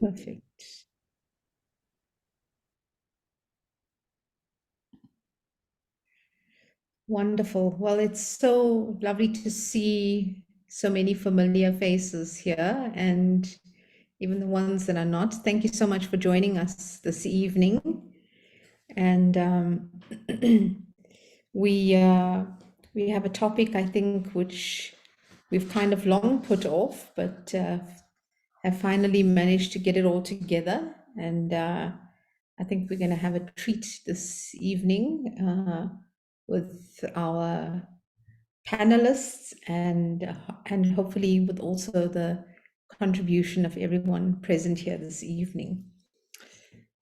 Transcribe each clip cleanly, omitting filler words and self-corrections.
Perfect. Wonderful. Well, it's so lovely to see so many familiar faces here, and even the ones that are not. Thank you so much for joining us this evening. And we we have a topic, I think, which we've kind of long put off, but have finally managed to get it all together. And I think we're going to have a treat this evening with our panelists and hopefully with also the contribution of everyone present here this evening.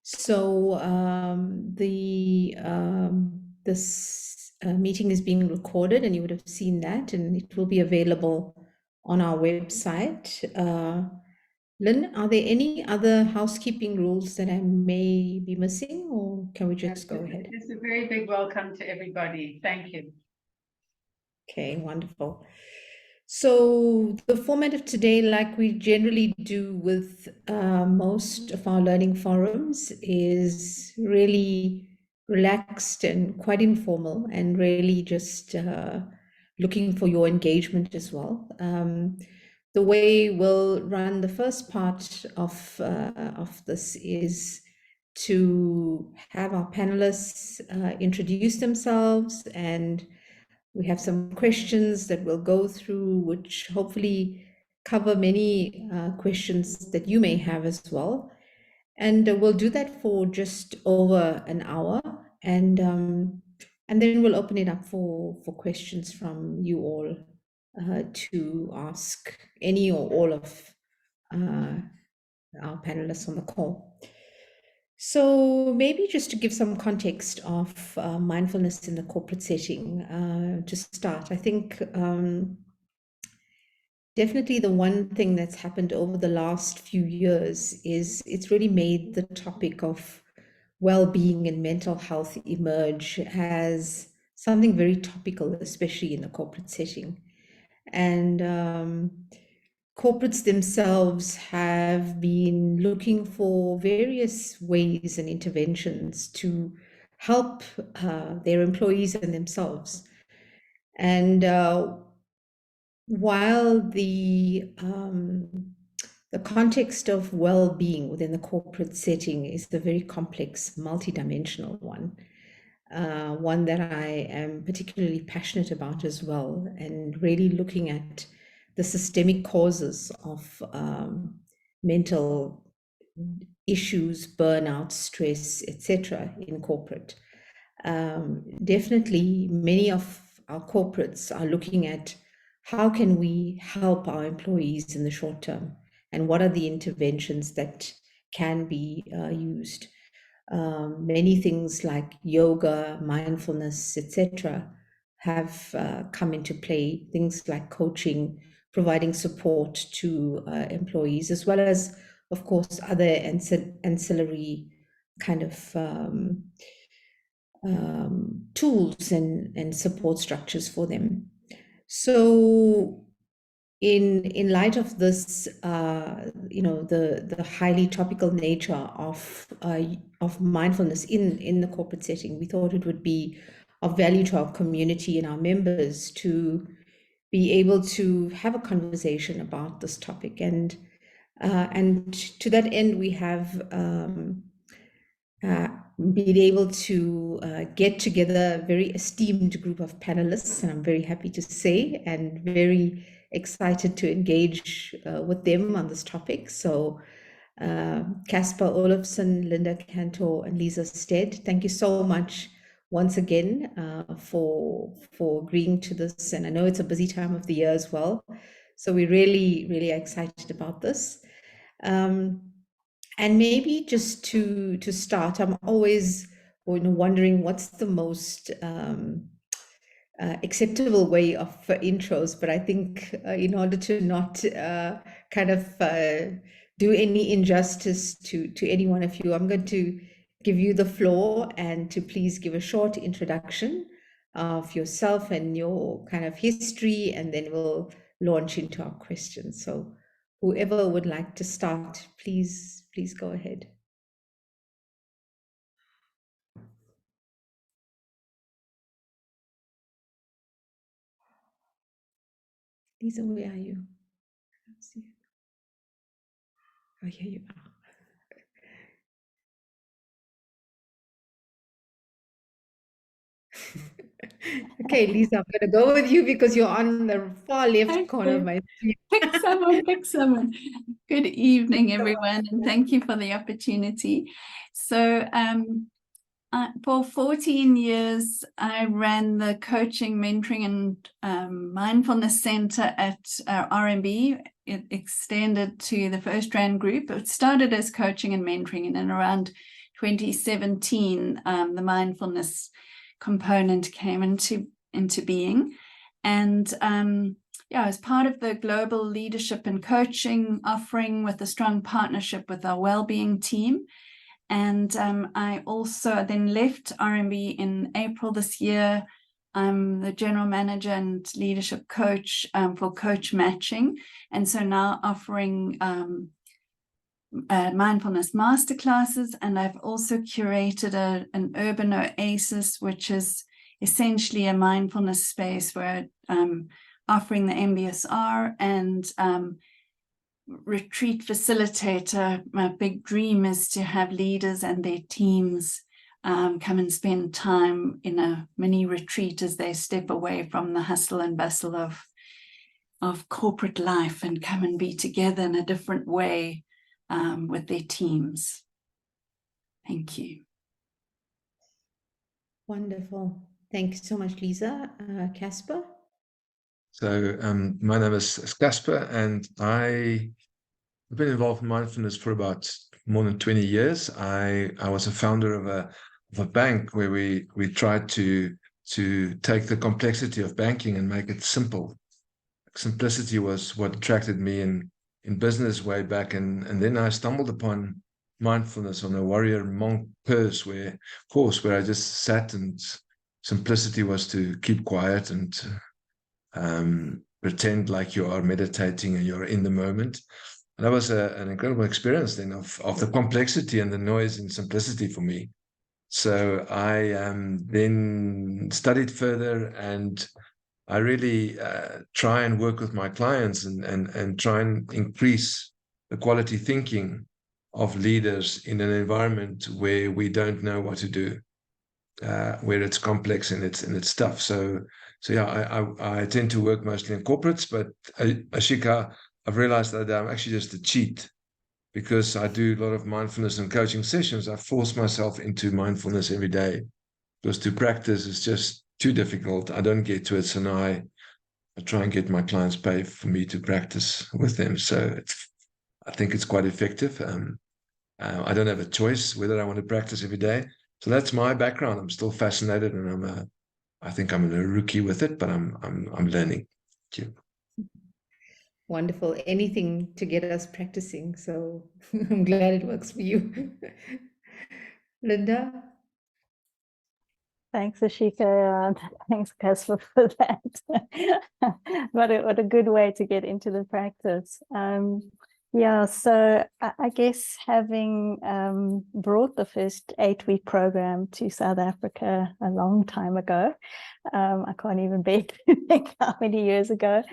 So this meeting is being recorded, and you would have seen that, and it will be available on our website. Lynn, are there any other housekeeping rules that I may be missing, or can we just go ahead? It's a very big welcome to everybody. Thank you. Okay, wonderful. So the format of today, like we generally do with most of our learning forums, is really relaxed and quite informal, and really just looking for your engagement as well. The way we'll run the first part of this is to have our panelists introduce themselves, and we have some questions that we'll go through, which hopefully cover many questions that you may have as well. And we'll do that for just over an hour, and then we'll open it up for questions from you all to ask any or all of our panelists on the call. So maybe just to give some context of mindfulness in the corporate setting to start, I think definitely the one thing that's happened over the last few years is it's really made the topic of well-being and mental health emerge as something very topical, especially in the corporate setting. And corporates themselves have been looking for various ways and interventions to help their employees and themselves. And while the context of well-being within the corporate setting is a very complex, multidimensional one, one that I am particularly passionate about as well, and really looking at the systemic causes of mental issues, burnout, stress, etc. in corporate. Definitely, many of our corporates are looking at how can we help our employees in the short term, and what are the interventions that can be used. Many things like yoga, mindfulness, etc., have come into play. Things like coaching, providing support to employees, as well as, of course, other ancillary kind of tools and support structures for them. So in light of this, the highly topical nature of mindfulness in the corporate setting, we thought it would be of value to our community and our members to be able to have a conversation about this topic. And to that end, we have been able to get together a very esteemed group of panelists, and I'm very happy to say, and very excited to engage with them on this topic. So Casper Oelofson, Linda Kantor, and Liza Stead, thank you so much once again for agreeing to this. And I know it's a busy time of the year as well, so we're really, really excited about this. And maybe just to start, I'm always wondering what's the most acceptable way of intros, but I think in order to not kind of do any injustice to any one of you, I'm going to give you the floor, and to please give a short introduction of yourself and your kind of history, and then we'll launch into our questions. So whoever would like to start, please go ahead. Liza, where are you? Let's see. Oh, here you are. Okay, Liza, I'm going to go with you because you're on the far left corner of my screen. Pick someone. Good evening, everyone, and thank you for the opportunity. So, for 14 years, I ran the coaching, mentoring, and mindfulness center at RMB. It extended to the First Rand Group. It started as coaching and mentoring, and then around 2017, the mindfulness component came into being. And as part of the global leadership and coaching offering with a strong partnership with our wellbeing team. And I also then left RMB in April this year. I'm the general manager and leadership coach for Coach Matching. And so now offering mindfulness masterclasses. And I've also curated an urban oasis, which is essentially a mindfulness space where offering the MBSR and retreat facilitator. My big dream is to have leaders and their teams come and spend time in a mini retreat as they step away from the hustle and bustle of corporate life and come and be together in a different way with their teams. Thank you. Wonderful. Thank you so much, Liza. Casper? So my name is Casper, and I've been involved in mindfulness for about more than 20 years. I was a founder of a bank where we tried to take the complexity of banking and make it simple. Simplicity was what attracted me in business way back, and then I stumbled upon mindfulness on a warrior monk course where I just sat, and simplicity was to keep quiet and pretend like you are meditating and you're in the moment. And that was an incredible experience then of the complexity and the noise and simplicity for me. So I then studied further, and I really try and work with my clients and try and increase the quality thinking of leaders in an environment where we don't know what to do, where it's complex and it's tough. So yeah, I tend to work mostly in corporates, but Ashika, I've realized that I'm actually just a cheat because I do a lot of mindfulness and coaching sessions. I force myself into mindfulness every day because to practice is just too difficult. I don't get to it. So now I try and get my clients pay for me to practice with them. So I think it's quite effective. I don't have a choice whether I want to practice every day. So that's my background. I'm still fascinated, and I think I'm a rookie with it, but I'm learning. Thank you. Wonderful. Anything to get us practicing. So I'm glad it works for you. Linda? Thanks, Ashika, and thanks, Casper, for that. What a good way to get into the practice. Yeah, so I guess having brought the first 8-week program to South Africa a long time ago, I can't even bear to think how many years ago,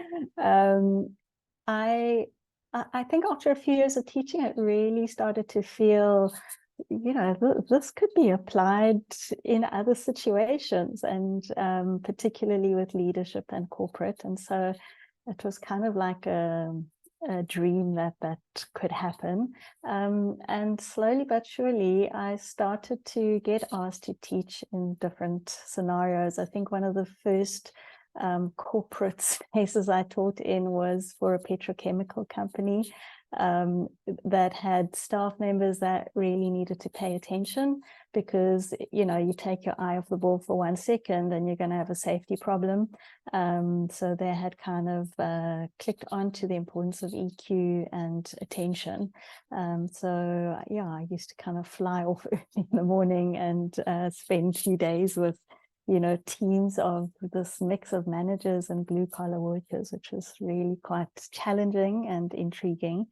I think after a few years of teaching, it really started to feel, this could be applied in other situations, and particularly with leadership and corporate. And so it was kind of like a dream that could happen. And slowly but surely, I started to get asked to teach in different scenarios. I think one of the first corporate spaces I taught in was for a petrochemical company that had staff members that really needed to pay attention, because you take your eye off the ball for 1 second and you're going to have a safety problem. So they had kind of clicked onto the importance of EQ and attention. So yeah, I used to kind of fly off early in the morning and spend 2 days with teams of this mix of managers and blue collar workers, which was really quite challenging and intriguing.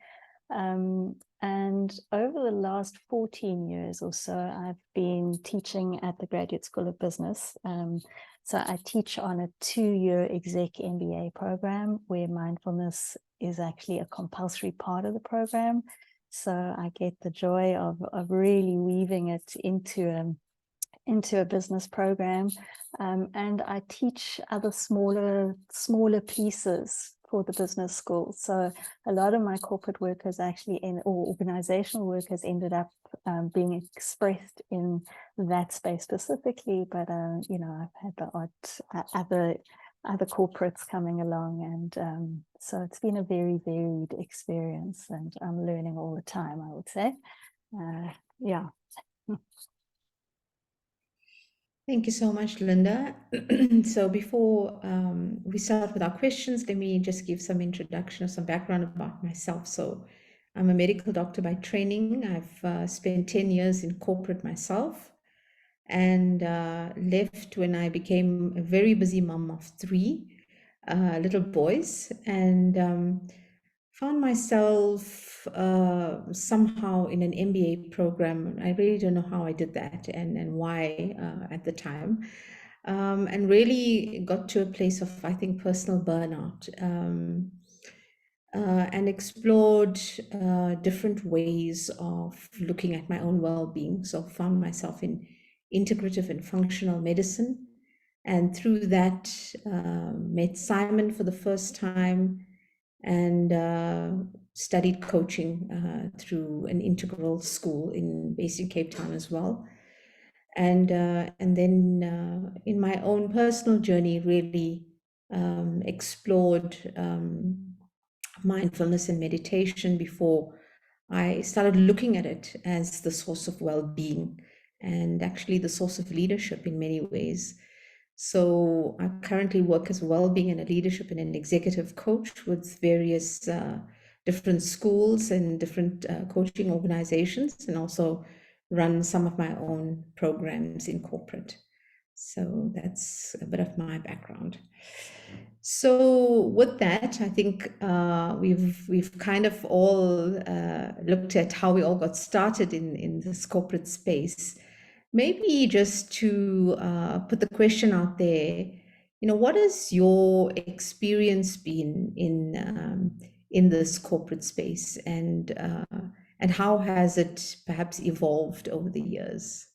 And over the last 14 years or so, I've been teaching at the Graduate School of Business. So I teach on a 2-year Exec MBA program where mindfulness is actually a compulsory part of the program. So I get the joy of really weaving it into a business program, and I teach other smaller pieces for the business school. So a lot of my corporate work has actually or organizational work has ended up being expressed in that space specifically, but I've had the odd other corporates coming along, and so it's been a very varied experience, and I'm learning all the time, I would say. Yeah. Thank you so much, Linda. So before we start with our questions, let me just give some introduction or some background about myself. So I'm a medical doctor by training. I've spent 10 years in corporate myself, and left when I became a very busy mom of 3 little boys, and found myself somehow in an MBA program. I really don't know how I did that and why at the time, and really got to a place of, I think, personal burnout, and explored different ways of looking at my own well-being. So found myself in integrative and functional medicine, and through that met Simon for the first time, and studied coaching through an integral school based in Cape Town as well. And then in my own personal journey, really explored mindfulness and meditation before I started looking at it as the source of well-being and actually the source of leadership in many ways. So I currently work as a well-being and a leadership and an executive coach with various different schools and different coaching organizations, and also run some of my own programs in corporate. So that's a bit of my background. So with that, I think we've kind of all looked at how we all got started in this corporate space. Maybe just to put the question out there, what has your experience been in this corporate space, and how has it perhaps evolved over the years?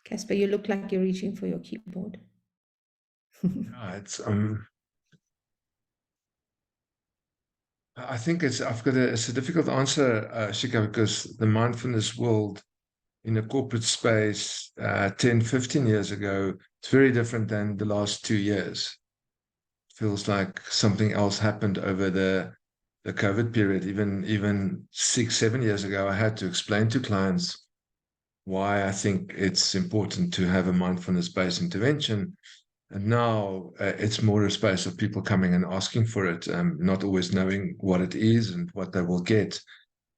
Casper, you look like you're reaching for your keyboard. I think it's a difficult answer, Ashika, because the mindfulness world in a corporate space 10, 15 years ago, it's very different than the last 2 years. It feels like something else happened over the COVID period. Even 6, 7 years ago, I had to explain to clients why I think it's important to have a mindfulness-based intervention. And now it's more a space of people coming and asking for it, not always knowing what it is and what they will get.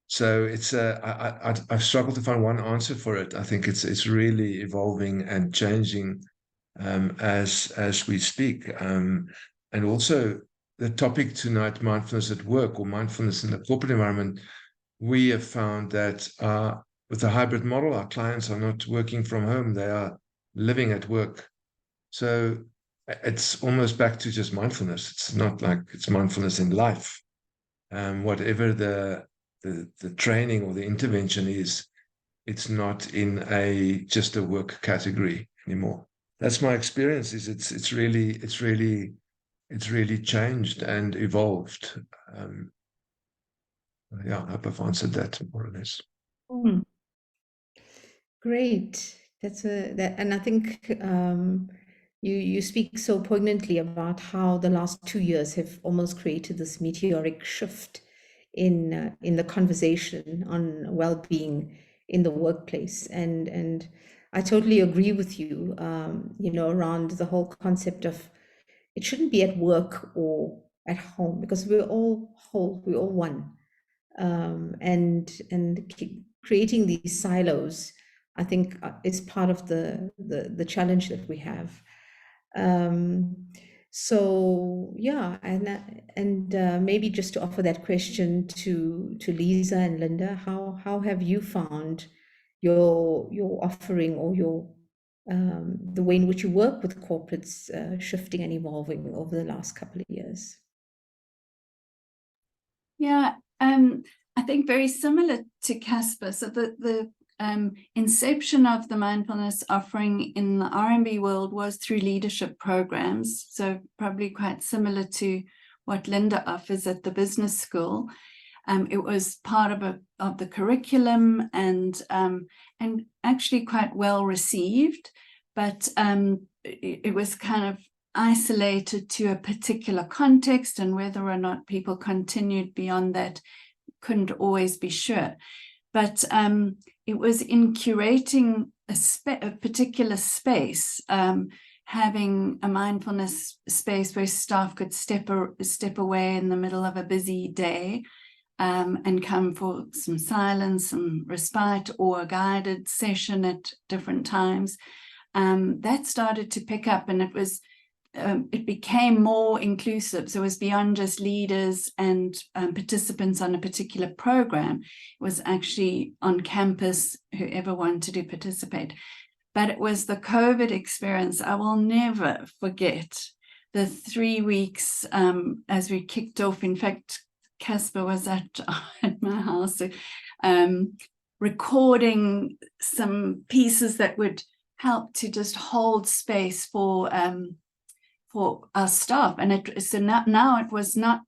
So it's I've struggled to find one answer for it. I think it's really evolving and changing as we speak. And also the topic tonight, mindfulness at work or mindfulness in the corporate environment, we have found that with the hybrid model, our clients are not working from home, they are living at work. So it's almost back to just mindfulness. It's not like it's mindfulness in life. Whatever the training or the intervention is, it's not in just a work category anymore. That's my experience. It's really changed and evolved. Yeah, I hope I've answered that more or less. Great. And I think you speak so poignantly about how the last 2 years have almost created this meteoric shift in the conversation on well-being in the workplace, and I totally agree with you. Around the whole concept of it shouldn't be at work or at home, because we're all whole, we're all one. And creating these silos, I think, is part of the challenge that we have. So yeah, and maybe just to offer that question to Liza and Linda, how have you found your offering, or your the way in which you work with corporates shifting and evolving over the last couple of years? Yeah, I think very similar to Casper. So the inception of the mindfulness offering in the R&B world was through leadership programs. So probably quite similar to what Linda offers at the business school. It was part of the curriculum, and actually quite well received, but it was kind of isolated to a particular context, and whether or not people continued beyond that couldn't always be sure. But it was in curating a particular space, having a mindfulness space where staff could step away in the middle of a busy day and come for some silence, some respite, or a guided session at different times. That started to pick up, and it became more inclusive. So it was beyond just leaders and participants on a particular program. It was actually on campus, whoever wanted to participate. But it was the COVID experience. I will never forget the 3 weeks as we kicked off. In fact, Casper was at my house recording some pieces that would help to just hold space for our staff. And so now it was not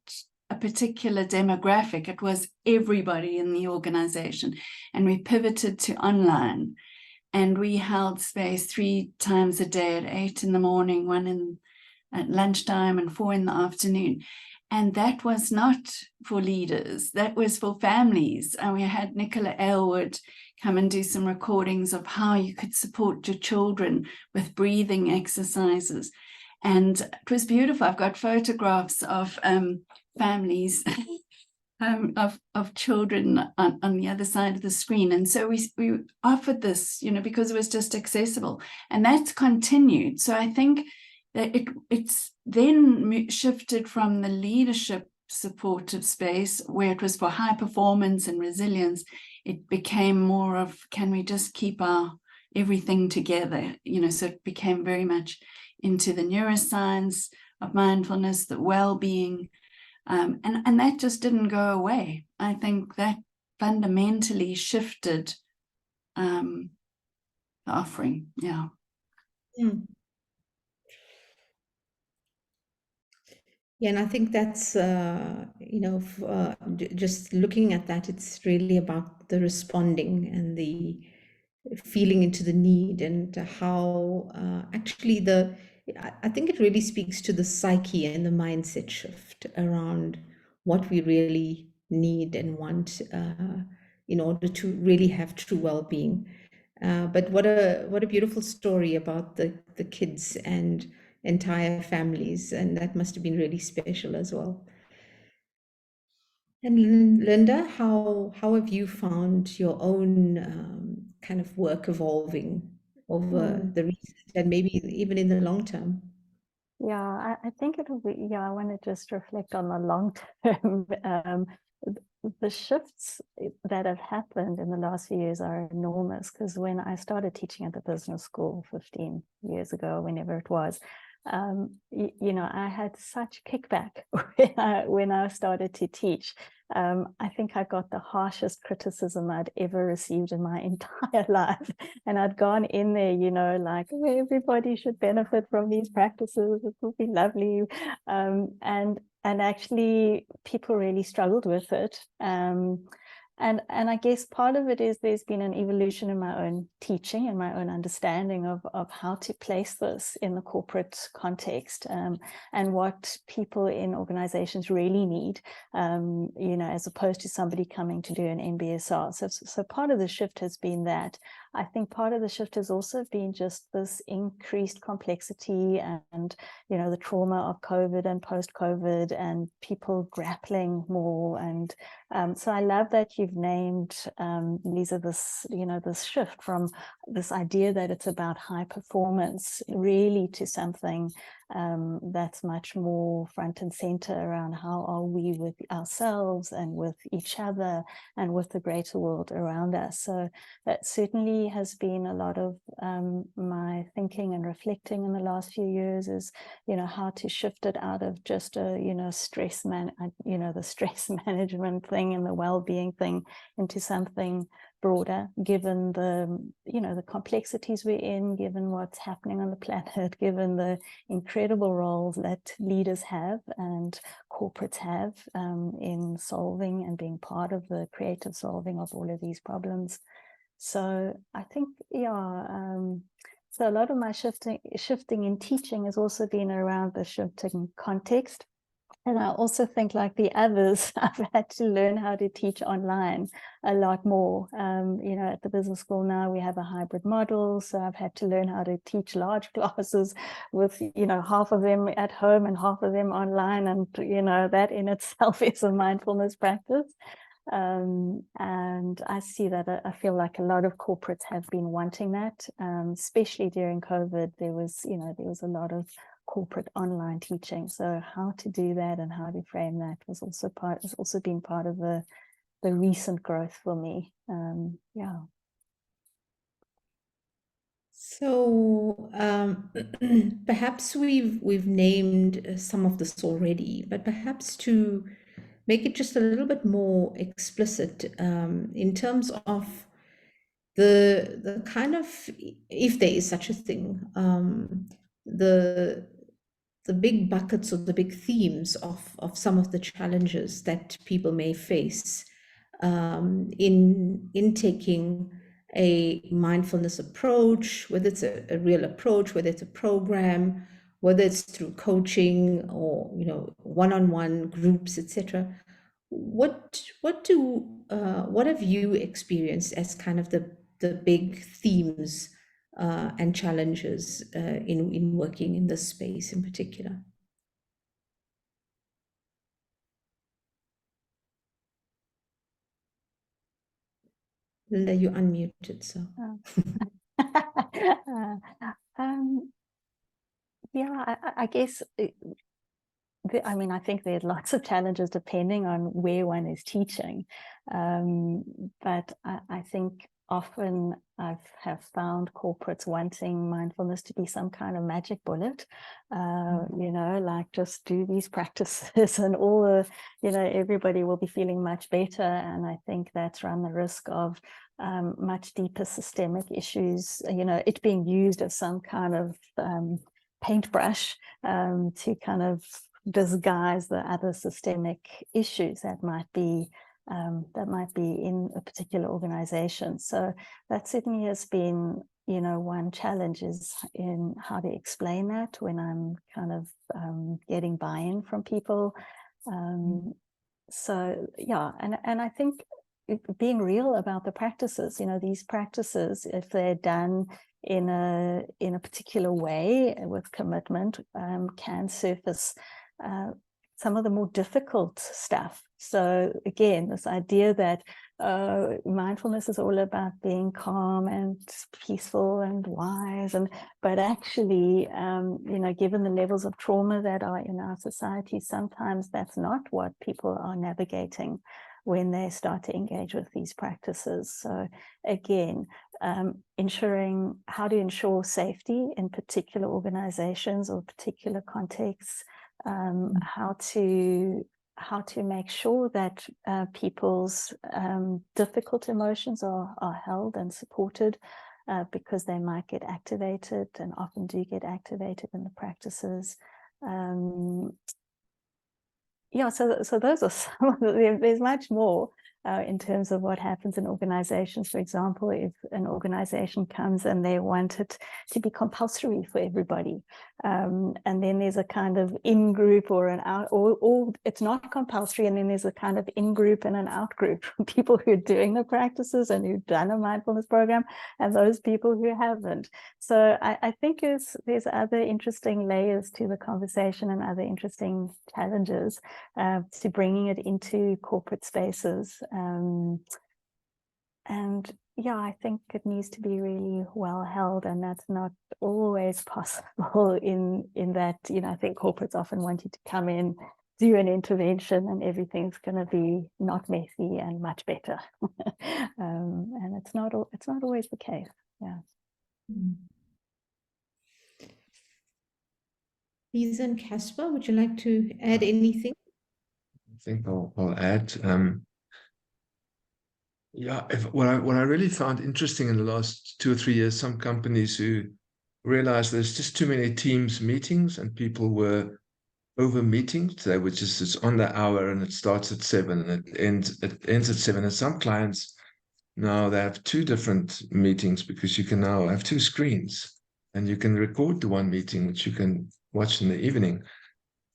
a particular demographic, it was everybody in the organization. And we pivoted to online, and we held space 3 times a day at 8 in the morning, 1 at lunchtime, and 4 in the afternoon. And that was not for leaders, that was for families. And we had Nicola Aylward come and do some recordings of how you could support your children with breathing exercises. And it was beautiful. I've got photographs of families, of children on the other side of the screen. And so we offered this, because it was just accessible. And that's continued. So I think that it's then shifted from the leadership supportive space, where it was for high performance and resilience. It became more of, can we just keep our everything together? So it became very much into the neuroscience of mindfulness, the well-being, and that just didn't go away. I think that fundamentally shifted the offering. Yeah. Mm. Yeah, and I think that's, just looking at that, it's really about the responding and the feeling into the need, and how actually I think it really speaks to the psyche and the mindset shift around what we really need and want in order to really have true well-being. But what a beautiful story about the kids and entire families, and that must have been really special as well. And Linda, how have you found your own kind of work evolving over the recent and maybe even in the long term? Yeah, I think it'll be, I want to just reflect on the long term. The shifts that have happened in the last few years are enormous, because when I started teaching at the business school 15 years ago, whenever it was, I had such kickback when I started to teach. I think I got the harshest criticism I'd ever received in my entire life. And I'd gone in there, like, everybody should benefit from these practices. It will be lovely. And actually, people really struggled with it. And I guess part of it is there's been an evolution in my own teaching and my own understanding of how to place this in the corporate context, and what people in organizations really need, as opposed to somebody coming to do an MBSR. So part of the shift has been that I think part of the shift has also been just this increased complexity and, you know, the trauma of COVID and post-COVID and people grappling more. And so I love that you've named, Liza, this, you know, this shift from this idea that it's about high performance really to something that's much more front and center around how are we with ourselves and with each other and with the greater world around us. So that certainly has been a lot of my thinking and reflecting in the last few years, is, you know, how to shift it out of just a, you know, the stress management thing and the well-being thing into something broader, given the, you know, the complexities we're in, given what's happening on the planet, given the incredible roles that leaders have and corporates have in solving and being part of the creative solving of all of these problems. So I think, yeah, so a lot of my shifting in teaching has also been around the shifting context. And I also think, like the others, I've had to learn how to teach online a lot more. You know, at the business school now, we have a hybrid model. So I've had to learn how to teach large classes with, you know, half of them at home and half of them online. And, you know, that in itself is a mindfulness practice. And I see that I feel like a lot of corporates have been wanting that, especially during COVID. There was a lot of corporate online teaching. So how to do that and how to frame that has also been part of the recent growth for me. Yeah. So perhaps we've named some of this already, but perhaps to make it just a little bit more explicit in terms of the kind of, if there is such a thing, the big buckets or the big themes of some of the challenges that people may face in taking a mindfulness approach, whether it's a real approach, whether it's a program, whether it's through coaching or, you know, one-on-one groups, etc. What have you experienced as kind of the big themes and challenges in working in this space in particular? Linda, you're unmuted, so. Yeah, I guess, I mean, I think there are lots of challenges depending on where one is teaching. But I think often I have found corporates wanting mindfulness to be some kind of magic bullet, you know, like just do these practices and all the, you know, everybody will be feeling much better. And I think that's run the risk of much deeper systemic issues, you know, it being used as some kind of paintbrush to kind of disguise the other systemic issues that might be in a particular organization. So that certainly has been, you know, one challenge is in how to explain that when I'm kind of getting buy-in from people. So yeah, and I think being real about the practices, you know, these practices, if they're done in a particular way with commitment, can surface some of the more difficult stuff. So again, this idea that mindfulness is all about being calm and peaceful and wise, but actually, you know, given the levels of trauma that are in our society, sometimes that's not what people are navigating when they start to engage with these practices. So again, ensuring how to ensure safety in particular organizations or particular contexts, how to make sure that people's difficult emotions are held and supported, because they might get activated and often do get activated in the practices. Yeah, so those are some of the, there's much more, in terms of what happens in organizations. For example, if an organization comes and they want it to be compulsory for everybody, and then there's a kind of in-group or an out, or it's not compulsory, and then there's a kind of in-group and an out-group, people who are doing the practices and who've done a mindfulness program, and those people who haven't. So I think there's other interesting layers to the conversation and other interesting challenges to bringing it into corporate spaces. And yeah, I think it needs to be really well held, and that's not always possible in that, you know, I think corporates often want you to come in, do an intervention, and everything's going to be not messy and much better. And it's not always the case. Yeah. Liza and Casper, would you like to add anything? I think I'll add. Yeah, what I really found interesting in the last 2 or 3 years, some companies who realized there's just too many Teams meetings and people were over meetings. They were just, it's on the hour and it starts at 7 and it ends at 7. And some clients now, they have 2 different meetings because you can now have 2 screens and you can record the one meeting, which you can watch in the evening.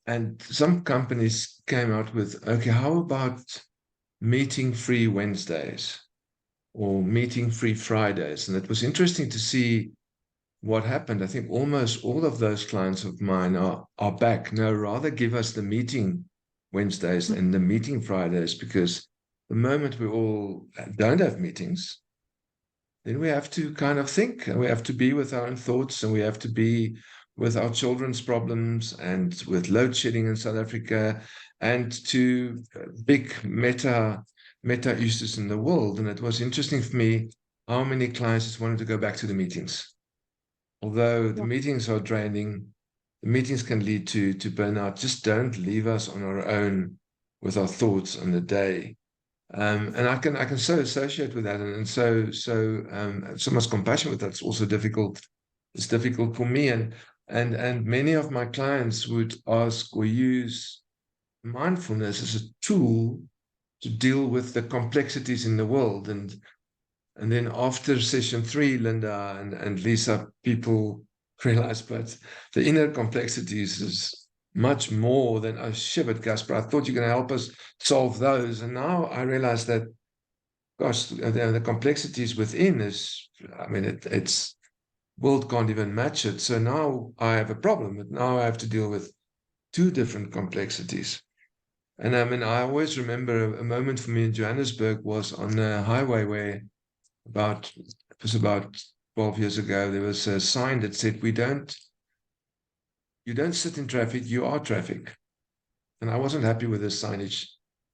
And some companies came out with, okay, how about meeting-free Wednesdays or meeting-free Fridays? And it was interesting to see what happened. I think almost all of those clients of mine are back. No, rather give us the meeting Wednesdays and the meeting Fridays, because the moment we all don't have meetings, then we have to kind of think, and we have to be with our own thoughts, and we have to be with our children's problems and with load shedding in South Africa and to big meta issues in the world. And it was interesting for me how many clients just wanted to go back to the meetings. Although the meetings are draining, the meetings can lead to burnout. Just don't leave us on our own with our thoughts on the day. And I can so associate with that, and so much compassion with that. It's also difficult. It's difficult for me, and many of my clients would ask or use mindfulness as a tool to deal with the complexities in the world. And then after session 3, Linda and Liza, people realize, but the inner complexities is much more than, oh, shit, Casper, I thought you're going to help us solve those. And now I realize that, gosh, the complexities within is, I mean, it's world can't even match it. So now I have a problem. But now I have to deal with 2 different complexities. And I mean, I always remember a moment for me in Johannesburg was on a highway where it was about 12 years ago, there was a sign that said, you don't sit in traffic, you are traffic. And I wasn't happy with this signage.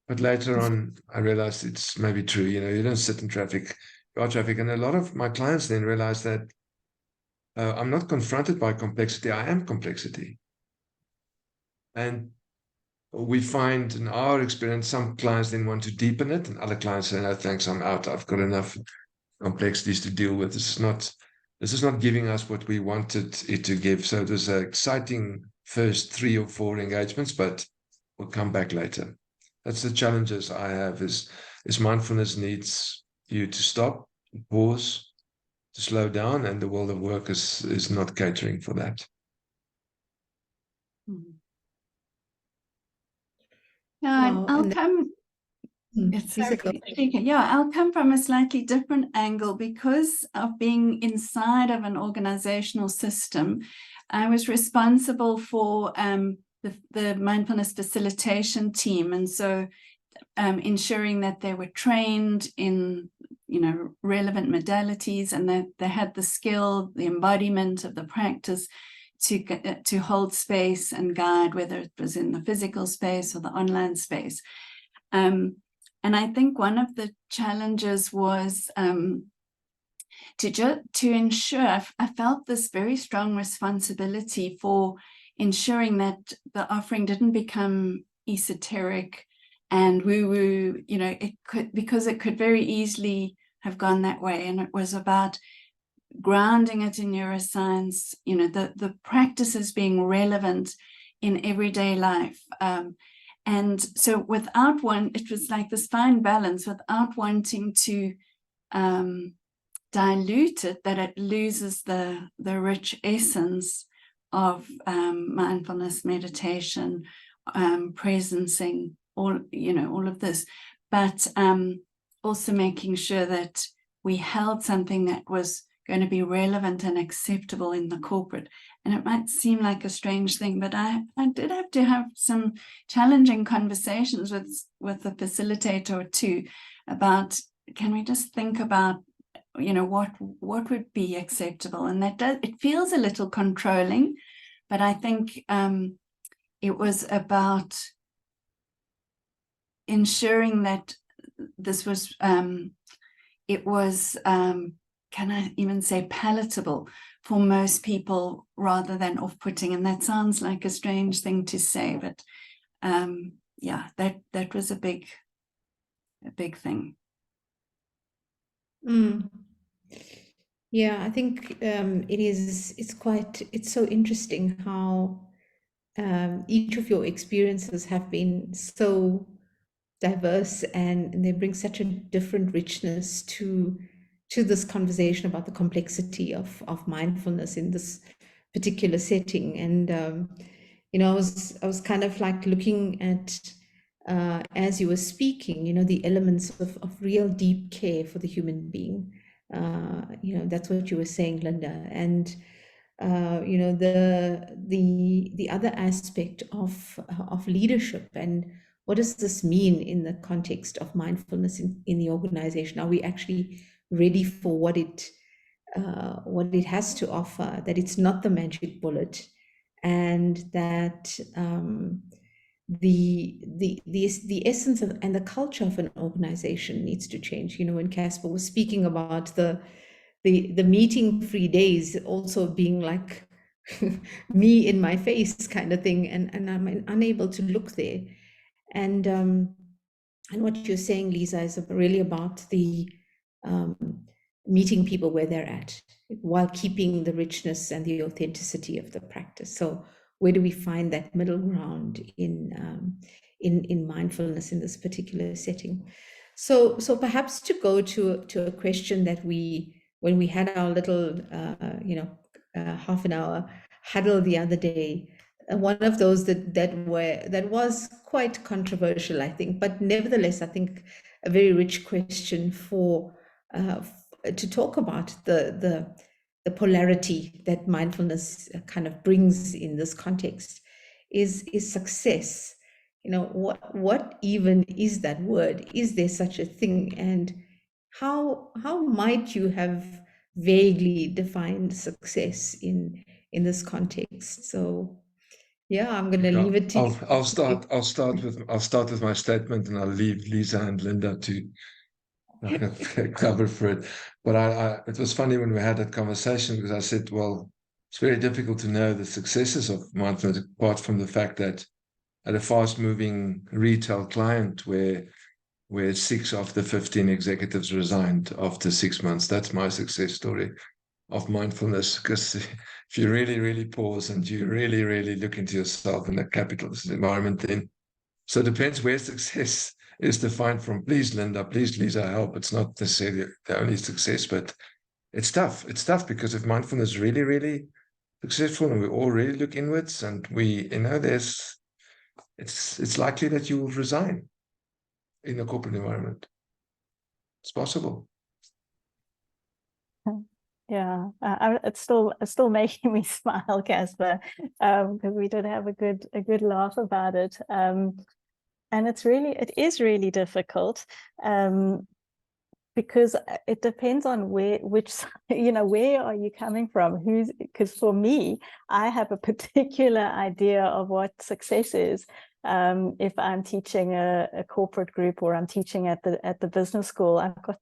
But later on, I realized it's maybe true. You know, you don't sit in traffic, you are traffic. And a lot of my clients then realized that I'm not confronted by complexity, I am complexity. And we find in our experience, some clients then want to deepen it, and other clients say, no, thanks, I'm out. I've got enough complexities to deal with. This is not giving us what we wanted it to give. So it was an exciting first 3 or 4 engagements, but we'll come back later. That's the challenges I have is mindfulness needs you to stop, pause, to slow down, and the world of work is not catering for that. Yeah, Wow, I'll and come. Lisa, go. Yeah, I'll come from a slightly different angle. Because of being inside of an organizational system, I was responsible for the mindfulness facilitation team, and so ensuring that they were trained in, you know, relevant modalities, and that they had the skill, the embodiment of the practice to hold space and guide, whether it was in the physical space or the online space. And I think one of the challenges was to ensure, I felt this very strong responsibility for ensuring that the offering didn't become esoteric and woo-woo, you know, because it could very easily have gone that way. And it was about grounding it in neuroscience, you know, the practices being relevant in everyday life. And so it was like this fine balance without wanting to dilute it, that it loses the rich essence of mindfulness, meditation, presencing, all of this, but also making sure that we held something that was going to be relevant and acceptable in the corporate. And it might seem like a strange thing, but I did have to have some challenging conversations with the facilitator too about, can we just think about, what would be acceptable? And it feels a little controlling, but I think it was about ensuring that this was, can I even say palatable for most people rather than off-putting? And that sounds like a strange thing to say, but yeah, that was a big thing. Yeah, I think it's so interesting how each of your experiences have been so diverse, and they bring such a different richness to this conversation about the complexity of mindfulness in this particular setting. And I was kind of like looking at as you were speaking, the elements of real deep care for the human being. That's what you were saying, Linda. And the other aspect of leadership, and what does this mean in the context of mindfulness in the organization? Are we actually ready for what it has to offer? That it's not the magic bullet, and that the essence and the culture of an organization needs to change. When Casper was speaking about the meeting-free days also being like me in my face kind of thing, and I'm unable to look there. And what you're saying, Liza, is really about the meeting people where they're at, while keeping the richness and the authenticity of the practice. So where do we find that middle ground in mindfulness in this particular setting? So perhaps to go to a question that when we had our little half an hour huddle the other day, one of those that was quite controversial, I think, but nevertheless, I think a very rich question to talk about the polarity that mindfulness kind of brings in this context is success. What even is that word? Is there such a thing? And how might you have vaguely defined success in this context? So yeah, I'm going to leave it to you. I'll start with my statement, and I'll leave Liza and Linda to cover for it. But it was funny when we had that conversation, because I said, well, it's very difficult to know the successes of mindfulness, apart from the fact that at a fast-moving retail client where 6 of the 15 executives resigned after 6 months, that's my success story of mindfulness. Because if you really, really pause and you really, really look into yourself in a capitalist environment, then so it depends where success is defined from. Please, Linda, please, Liza, help. It's not necessarily the only success, but it's tough. It's tough because if mindfulness is really, really successful and we all really look inwards, and it's likely that you will resign in a corporate environment. It's possible. Yeah, it's still making me smile, Casper, because we did have a good laugh about it, and it is really difficult, because it depends on where are you coming from? Because for me, I have a particular idea of what success is. If I'm teaching a corporate group, or I'm teaching at the business school, I've got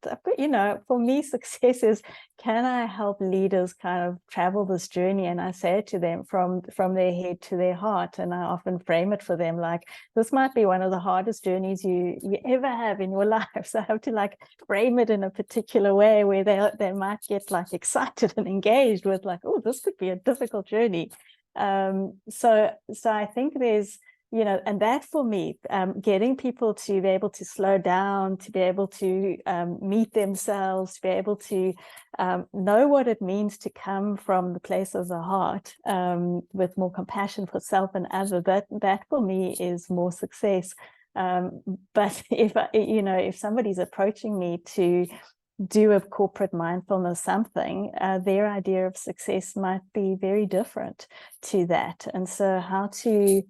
for me, success is, can I help leaders kind of travel this journey? And I say it to them from their head to their heart. And I often frame it for them like, this might be one of the hardest journeys you ever have in your life. So I have to like frame it in a particular way where they might get like excited and engaged with like, oh, this could be a difficult journey. So I think and that for me, getting people to be able to slow down, to be able to meet themselves, to be able to know what it means to come from the place of the heart, with more compassion for self and other, that for me is more success. But if somebody's approaching me to do a corporate mindfulness something, their idea of success might be very different to that. And so how to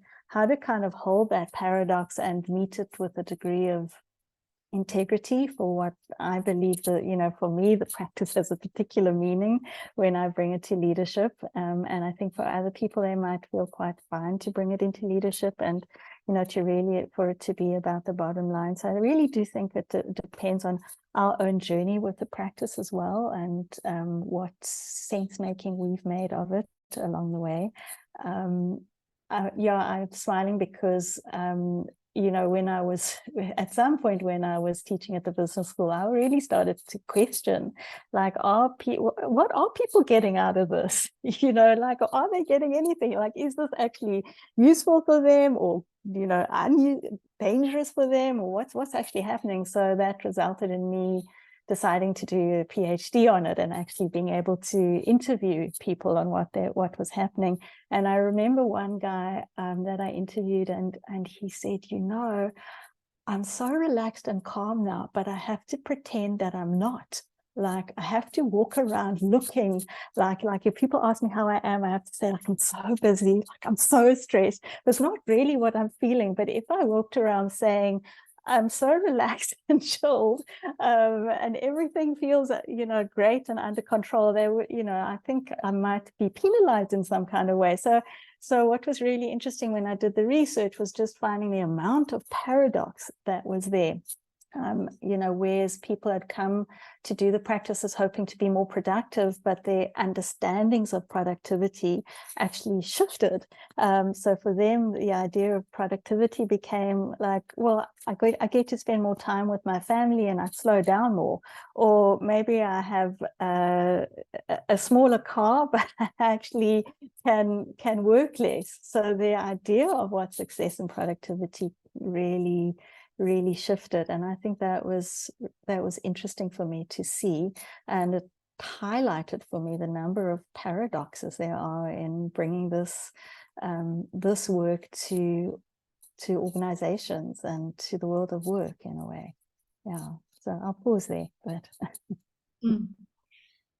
kind of hold that paradox and meet it with a degree of integrity for what I believe that, for me, the practice has a particular meaning when I bring it to leadership. And I think for other people, they might feel quite fine to bring it into leadership and, for it to be about the bottom line. So I really do think it depends on our own journey with the practice as well, and what sense making we've made of it along the way. I'm smiling because when I was at some point when I was teaching at the business school, I really started to question, like, what are people getting out of this? Like, are they getting anything? Like, is this actually useful for them, or dangerous for them, or what's actually happening? So that resulted in me deciding to do a PhD on it and actually being able to interview people on what was happening. And I remember one guy that I interviewed, and he said, I'm so relaxed and calm now, but I have to pretend that I'm not. Like, I have to walk around looking like if people ask me how I am, I have to say, like, I'm so busy, like, I'm so stressed. It's not really what I'm feeling. But if I walked around saying, I'm so relaxed and chilled, and everything feels, great and under control, I think I might be penalized in some kind of way. So what was really interesting when I did the research was just finding the amount of paradox that was there. Whereas people had come to do the practices hoping to be more productive, but their understandings of productivity actually shifted. So for them, the idea of productivity became like, well, I get to spend more time with my family and I slow down more. Or maybe I have a smaller car, but I actually can work less. So the idea of what success and productivity really shifted. And I think that was interesting for me to see, and it highlighted for me the number of paradoxes there are in bringing this work to organizations and to the world of work in a way. So I'll pause there. But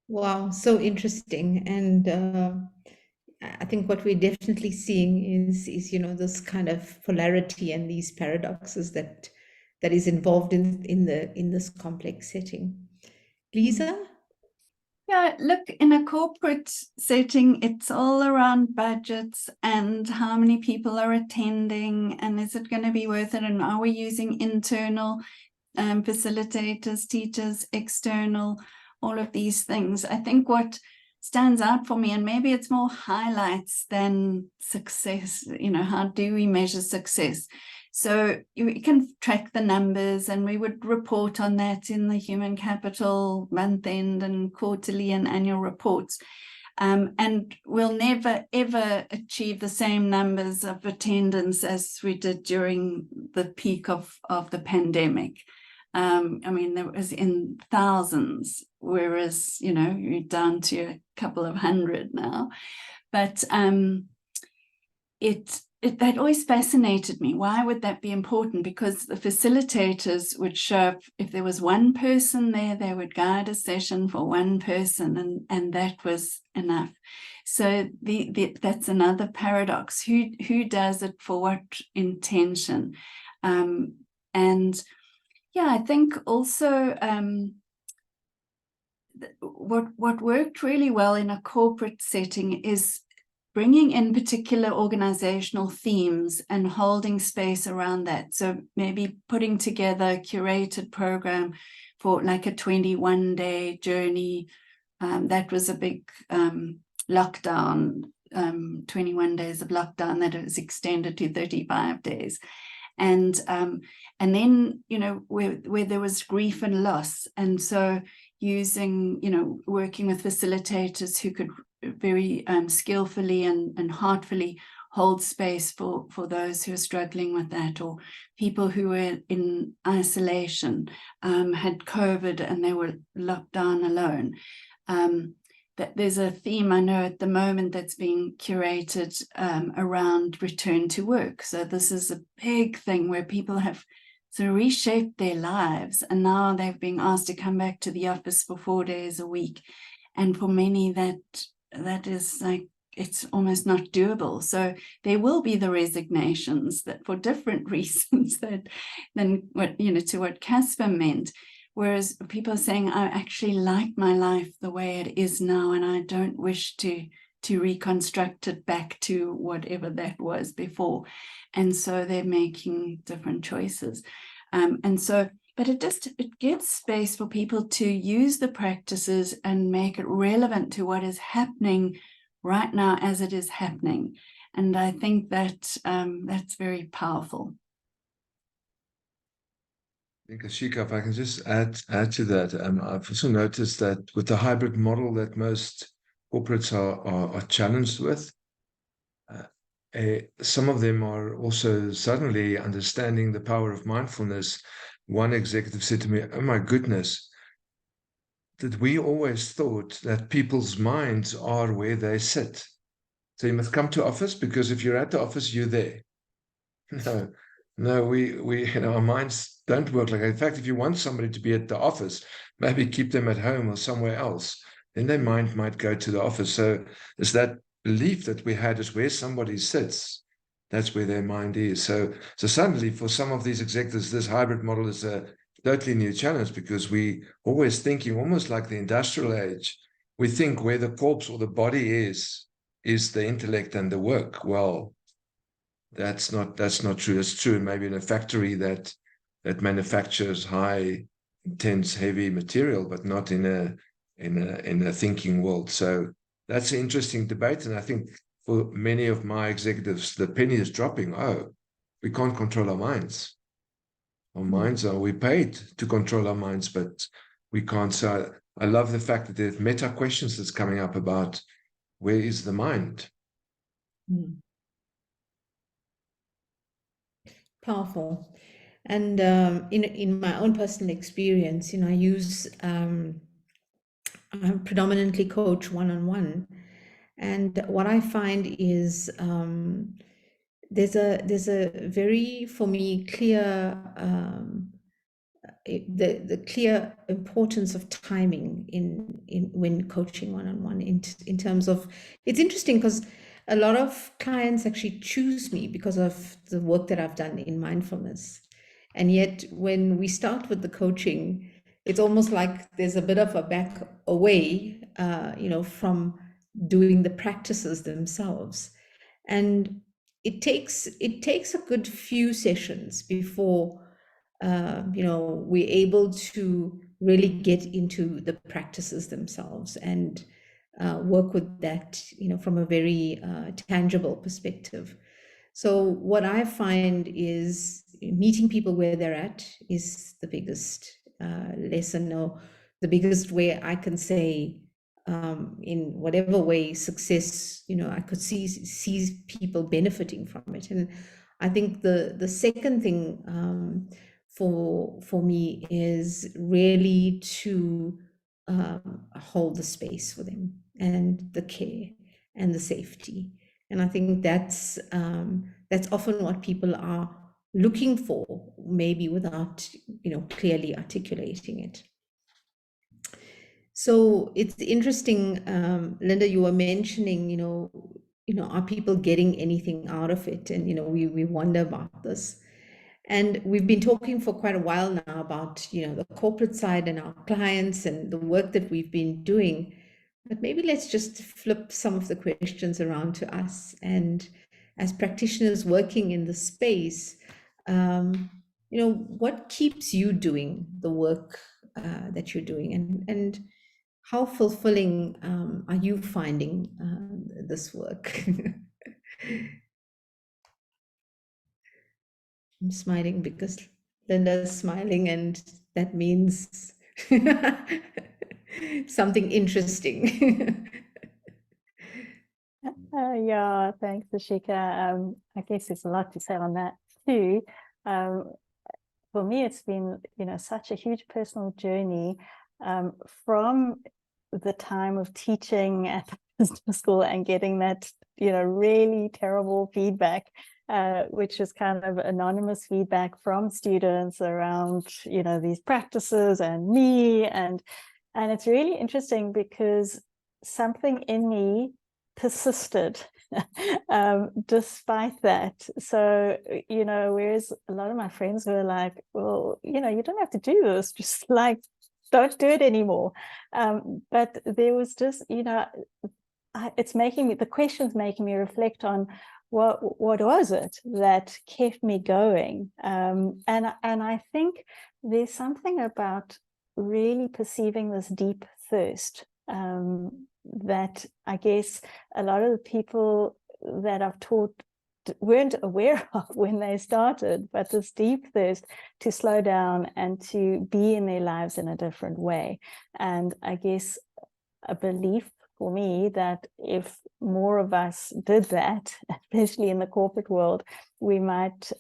Wow, so interesting. And I think what we're definitely seeing is this kind of polarity and these paradoxes that is involved in this complex setting. Liza? Yeah, look, in a corporate setting, it's all around budgets and how many people are attending, and is it going to be worth it, and are we using internal facilitators, teachers, external, all of these things. I think what stands out for me, and maybe it's more highlights than success, how do we measure success? So you can track the numbers, and we would report on that in the human capital month end and quarterly and annual reports. And we'll never, ever achieve the same numbers of attendance as we did during the peak of the pandemic. There was in thousands, whereas, you're down to a couple of hundred now. But that always fascinated me. Why would that be important? Because the facilitators would show up. If there was one person there, they would guide a session for one person, and that was enough. So that's another paradox. Who does it for what intention? I think also what worked really well in a corporate setting is bringing in particular organizational themes and holding space around that. So maybe putting together a curated program for like a 21-day journey. That was a big lockdown, 21 days of lockdown that was extended to 35 days. And then, where there was grief and loss. And so using, working with facilitators who could very skillfully and heartfully hold space for those who are struggling with that, or people who were in isolation, had COVID and they were locked down alone. That there's a theme I know at the moment that's being curated around return to work. So this is a big thing where people have sort of reshaped their lives, and now they've been asked to come back to the office for 4 days a week. And for many, that is like, it's almost not doable. So there will be the resignations that for different reasons than what, to what Casper meant. Whereas people are saying, I actually like my life the way it is now, and I don't wish to reconstruct it back to whatever that was before. And so they're making different choices. But it gives space for people to use the practices and make it relevant to what is happening right now as it is happening. And I think that that's very powerful. I think, Ashika, if I can just add to that, I've also noticed that with the hybrid model that most corporates are challenged with, some of them are also suddenly understanding the power of mindfulness. One executive said to me, "Oh my goodness, that we always thought that people's minds are where they sit. So you must come to office because if you're at the office, you're there." No, we our minds don't work like that. In fact, if you want somebody to be at the office, maybe keep them at home or somewhere else. Then their mind might go to the office. So it's that belief that we had is where somebody sits, that's where their mind is. So suddenly for some of these executives, this hybrid model is a totally new challenge, because we always thinking almost like the industrial age. We think where the corpse or the body is the intellect and the work. Well, that's not true. It's true maybe in a factory that manufactures high, intense, heavy material, but not in a thinking world. So that's an interesting debate. And I think for many of my executives, the penny is dropping. Oh, we can't control our minds. Our minds are, we paid to control our minds, but we can't. So I love the fact that there's meta questions that's coming up about where is the mind? Powerful. And in my own personal experience, I use I predominantly coach one-on-one, and what I find is there's a very, for me, clear the clear importance of timing in when coaching one-on-one in terms of, it's interesting because a lot of clients actually choose me because of the work that I've done in mindfulness. And yet when we start with the coaching, it's almost like there's a bit of a back away, from doing the practices themselves. And it takes a good few sessions before we're able to really get into the practices themselves and work with that, from a very tangible perspective. So what I find is meeting people where they're at is the biggest lesson, or the biggest way I can say, in whatever way success, I could see people benefiting from it. And I think the second thing for me is really to hold the space for them, and the care and the safety. And I think that's often what people are looking for, maybe without clearly articulating it. So it's interesting, Linda, you were mentioning, are people getting anything out of it? And we wonder about this. And we've been talking for quite a while now about, the corporate side and our clients and the work that we've been doing. But maybe let's just flip some of the questions around to us. And as practitioners working in the space, what keeps you doing the work that you're doing? And how fulfilling are you finding this work? I'm smiling because Linda's smiling, and that means something interesting. Yeah, thanks, Ashika. I guess there's a lot to say on that too. For me, it's been, such a huge personal journey from the time of teaching at the business school and getting that, really terrible feedback, which is kind of anonymous feedback from students around, these practices and me. And it's really interesting because something in me persisted despite that. So, whereas a lot of my friends were like, well, you don't have to do this, just like, don't do it anymore. But there was just, it's making me, the question's making me reflect on what was it that kept me going. And I think there's something about really perceiving this deep thirst that I guess a lot of the people that I've taught weren't aware of when they started, but this deep thirst to slow down and to be in their lives in a different way. And I guess a belief for me that if more of us did that, especially in the corporate world, we might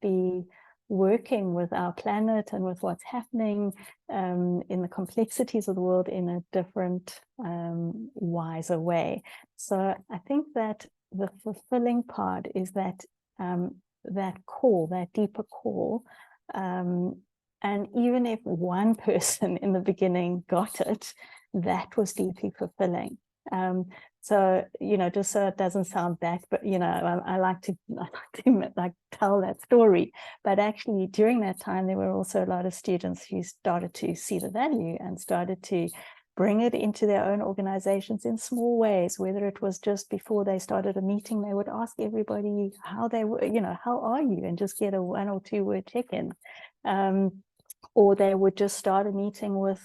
be working with our planet and with what's happening in the complexities of the world in a different, wiser way. So I think that the fulfilling part is that that call, that deeper call. And even if one person in the beginning got it, that was deeply fulfilling. So, just so it doesn't sound bad, but, I like to tell that story. But actually, during that time, there were also a lot of students who started to see the value and started to bring it into their own organizations in small ways, whether it was just before they started a meeting, they would ask everybody how they were, how are you? And just get a 1 or 2 word check-in. Or they would just start a meeting with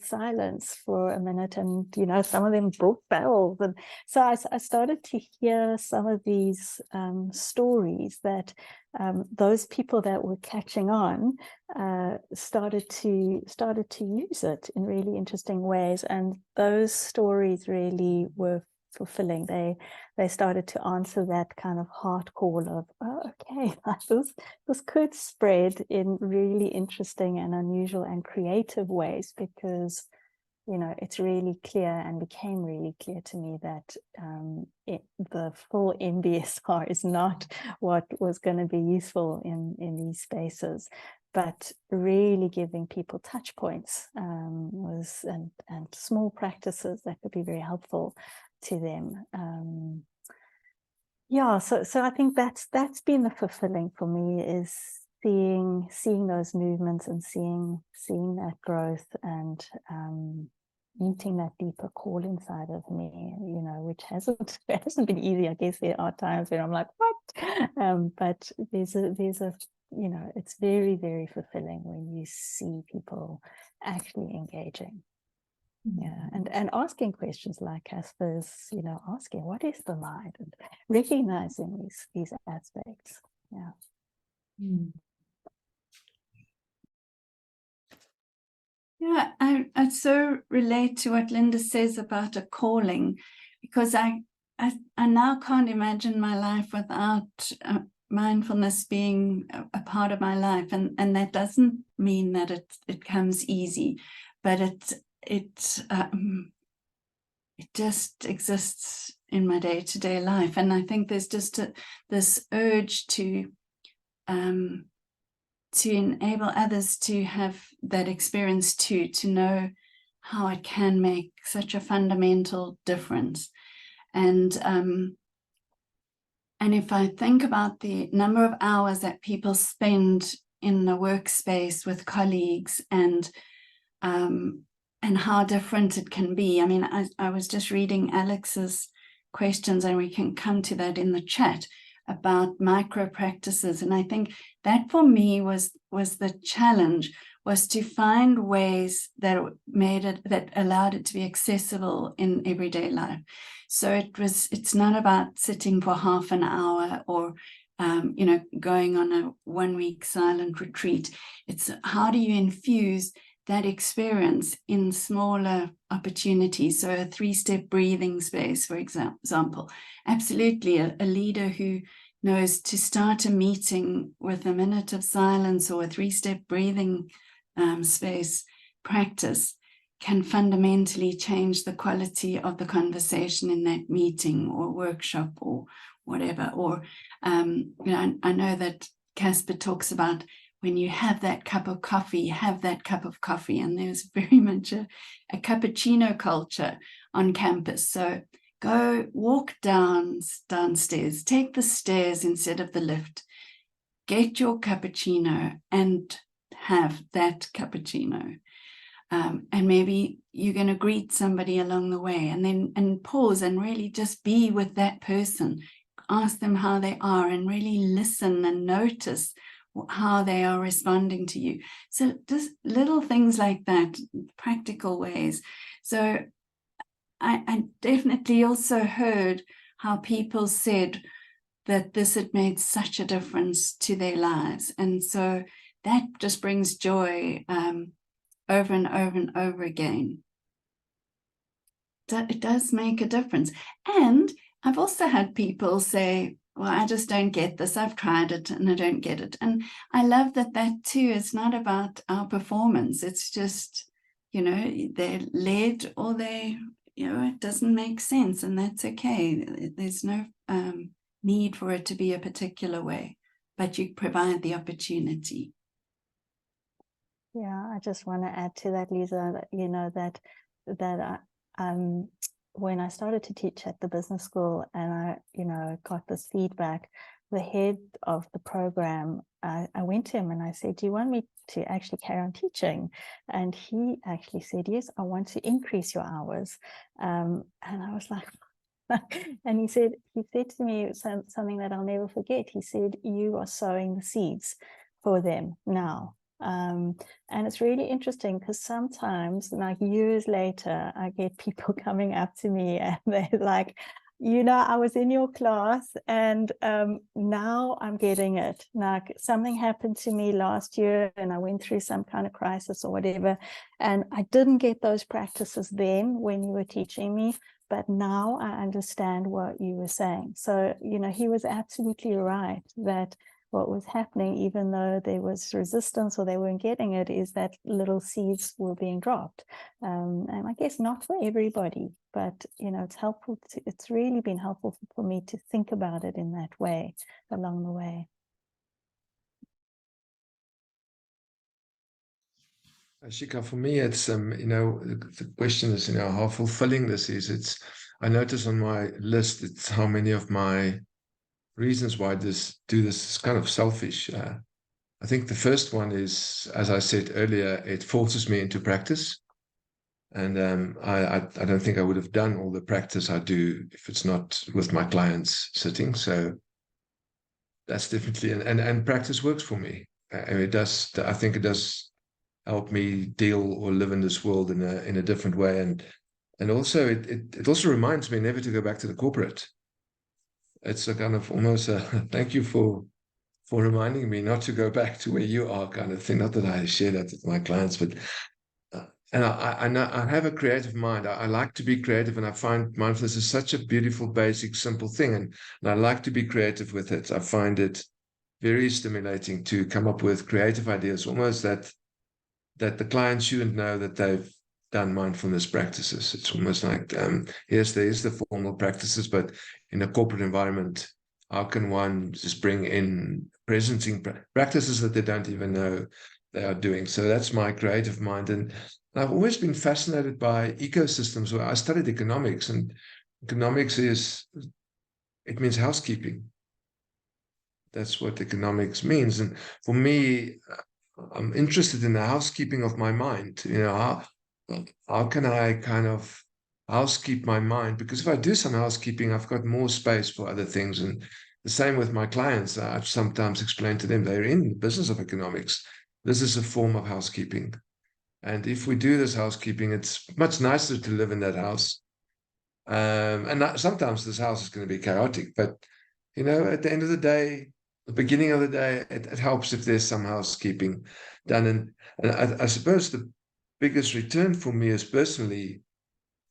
silence for a minute, and some of them brought bells, and so I started to hear some of these stories that those people that were catching on started to use it in really interesting ways, and those stories really were fulfilling. They started to answer that kind of heart call of, oh, okay, this could spread in really interesting and unusual and creative ways, because it's really clear and became really clear to me that the full MBSR is not what was going to be useful in these spaces, but really giving people touch points was and small practices that could be very helpful to them. So I think that's been the fulfilling for me, is seeing those movements and seeing that growth, and meeting that deeper call inside of me, which hasn't been easy. I guess there are times where I'm like, what? But there's a it's very, very fulfilling when you see people actually engaging. Yeah, and asking questions like Casper's, asking what is the mind, and recognizing these aspects. Yeah. Yeah, I so relate to what Linda says about a calling, because I now can't imagine my life without mindfulness being a part of my life, and that doesn't mean that it comes easy, but it just exists in my day-to-day life. And I think there's just this urge to enable others to have that experience too, to know how it can make such a fundamental difference. And if I think about the number of hours that people spend in the workspace with colleagues, and how different it can be. I mean, I was just reading Alex's questions, and we can come to that in the chat, about micro practices. And I think that for me was the challenge, was to find ways that allowed it to be accessible in everyday life. So it's not about sitting for half an hour or going on a 1-week silent retreat. It's how do you infuse that experience in smaller opportunities. So a 3-step breathing space, for example, absolutely a leader who knows to start a meeting with a minute of silence or a 3-step breathing space practice can fundamentally change the quality of the conversation in that meeting or workshop or whatever. Or, I know that Casper talks about when you have that cup of coffee, have that cup of coffee. And there's very much a cappuccino culture on campus. So go walk downstairs, take the stairs instead of the lift, get your cappuccino and have that cappuccino. And maybe you're going to greet somebody along the way and pause and really just be with that person. Ask them how they are and really listen and notice how they are responding to you. So just little things like that, practical ways. So I definitely also heard how people said that this had made such a difference to their lives. And so that just brings joy over and over and over again. It does make a difference. And I've also had people say, well, I just don't get this. I've tried it and I don't get it. And I love that too is not about our performance. It's just, they're led or it doesn't make sense, and that's okay. There's no need for it to be a particular way, but you provide the opportunity. Yeah, I just want to add to that, Liza, that when I started to teach at the business school and I got this feedback, the head of the program, I went to him and I said, do you want me to actually carry on teaching? And he actually said, yes, I want to increase your hours. And I was like, and he said to me something that I'll never forget. He said, you are sowing the seeds for them now. And it's really interesting because sometimes, like years later, I get people coming up to me and they're like, I was in your class and now I'm getting it. Like something happened to me last year and I went through some kind of crisis or whatever. And I didn't get those practices then when you were teaching me, but now I understand what you were saying. So, he was absolutely right that what was happening, even though there was resistance or they weren't getting it, is that little seeds were being dropped. And I guess not for everybody, but, it's helpful. It's really been helpful for me to think about it in that way along the way. Ashika, for me, it's, the question is, how fulfilling this is. I notice on my list, it's how many of my reasons why do this is kind of selfish. I think the first one is, as I said earlier, it forces me into practice. And I don't think I would have done all the practice I do if it's not with my clients sitting. So that's definitely, and practice works for me. And it does, I think it does help me deal or live in this world in a different way. And also it also reminds me never to go back to the corporate. It's a kind of almost a thank you for reminding me not to go back to where you are kind of thing. Not that I share that with my clients, but and I know I have a creative mind. I like to be creative, and I find mindfulness is such a beautiful, basic, simple thing, and I like to be creative with it. I find it very stimulating to come up with creative ideas, almost that the client shouldn't know that they've done mindfulness practices. It's almost like, yes, there is the formal practices, but in a corporate environment, how can one just bring in presencing practices that they don't even know they are doing? So that's my creative mind. And I've always been fascinated by ecosystems. Where I studied economics, and economics it means housekeeping. That's what economics means. And for me, I'm interested in the housekeeping of my mind. How can I kind of housekeep my mind? Because if I do some housekeeping, I've got more space for other things. And the same with my clients. I've sometimes explained to them they're in the business of economics. This is a form of housekeeping. And if we do this housekeeping, it's much nicer to live in that house. And sometimes this house is going to be chaotic, but at the end of the day, the beginning of the day, it helps if there's some housekeeping done. And I suppose biggest return for me is personally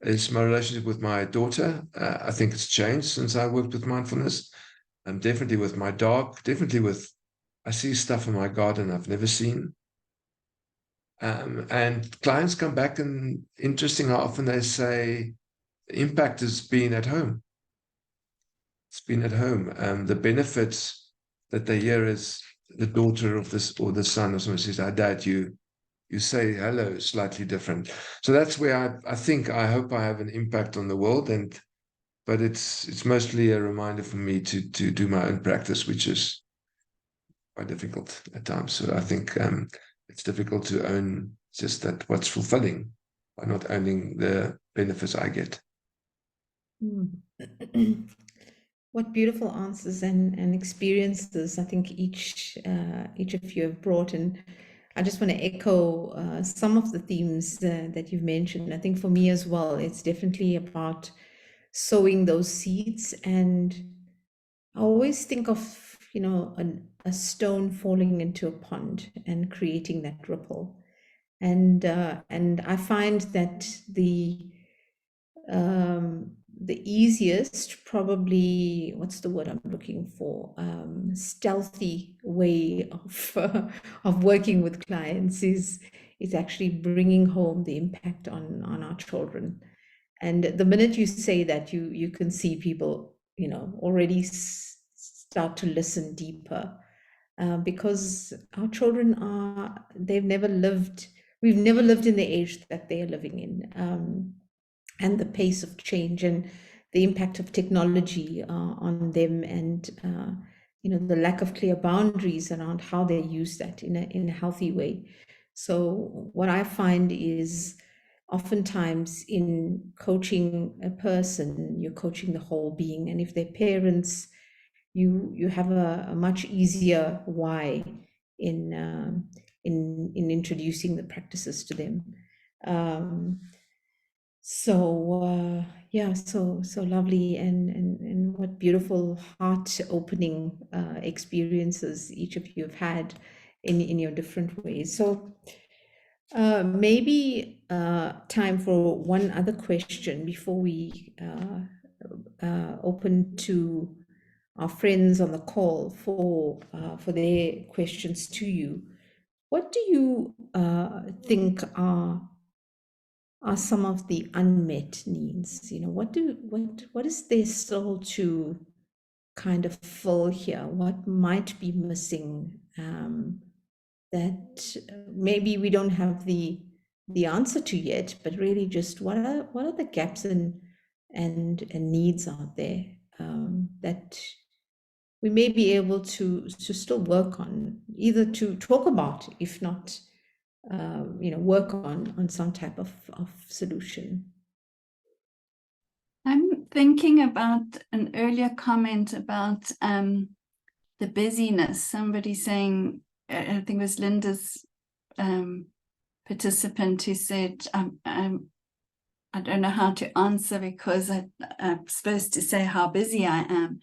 is my relationship with my daughter. I think it's changed since I worked with mindfulness. Definitely with my dog, definitely with, I see stuff in my garden I've never seen. And clients come back and interesting how often they say the impact has been at home. It's been at home. The benefits that they hear is the daughter of this or the son or someone says, "Ah, Dad, you say hello slightly different." So that's where I think I hope I have an impact on the world, but it's mostly a reminder for me to do my own practice, which is quite difficult at times. So I think it's difficult to own just that what's fulfilling by not owning the benefits I get. What beautiful answers and experiences I think each of you have brought. And I just want to echo some of the themes that you've mentioned. I think for me as well, it's definitely about sowing those seeds. And I always think of, a stone falling into a pond and creating that ripple. And I find that the easiest, probably, what's the word I'm looking for? Stealthy way of working with clients is actually bringing home the impact on our children. And the minute you say that, you can see people, already start to listen deeper, because our children we've never lived in the age that they're living in. And the pace of change and the impact of technology on them, and the lack of clear boundaries around how they use that in a healthy way. So what I find is oftentimes in coaching a person, you're coaching the whole being, and if they're parents, you have a much easier why in introducing the practices to them. So lovely, and what beautiful heart-opening experiences each of you have had in your different ways. So maybe time for one other question before we open to our friends on the call for their questions to you. What do you think are some of the unmet needs? What is there still to kind of fill here? What might be missing that maybe we don't have the answer to yet, but really just what are the gaps and needs out there that we may be able to still work on, either to talk about, if not work on some type of solution. I'm thinking about an earlier comment about the busyness. Somebody saying, I think it was Linda's participant who said, I don't know how to answer because I'm supposed to say how busy I am.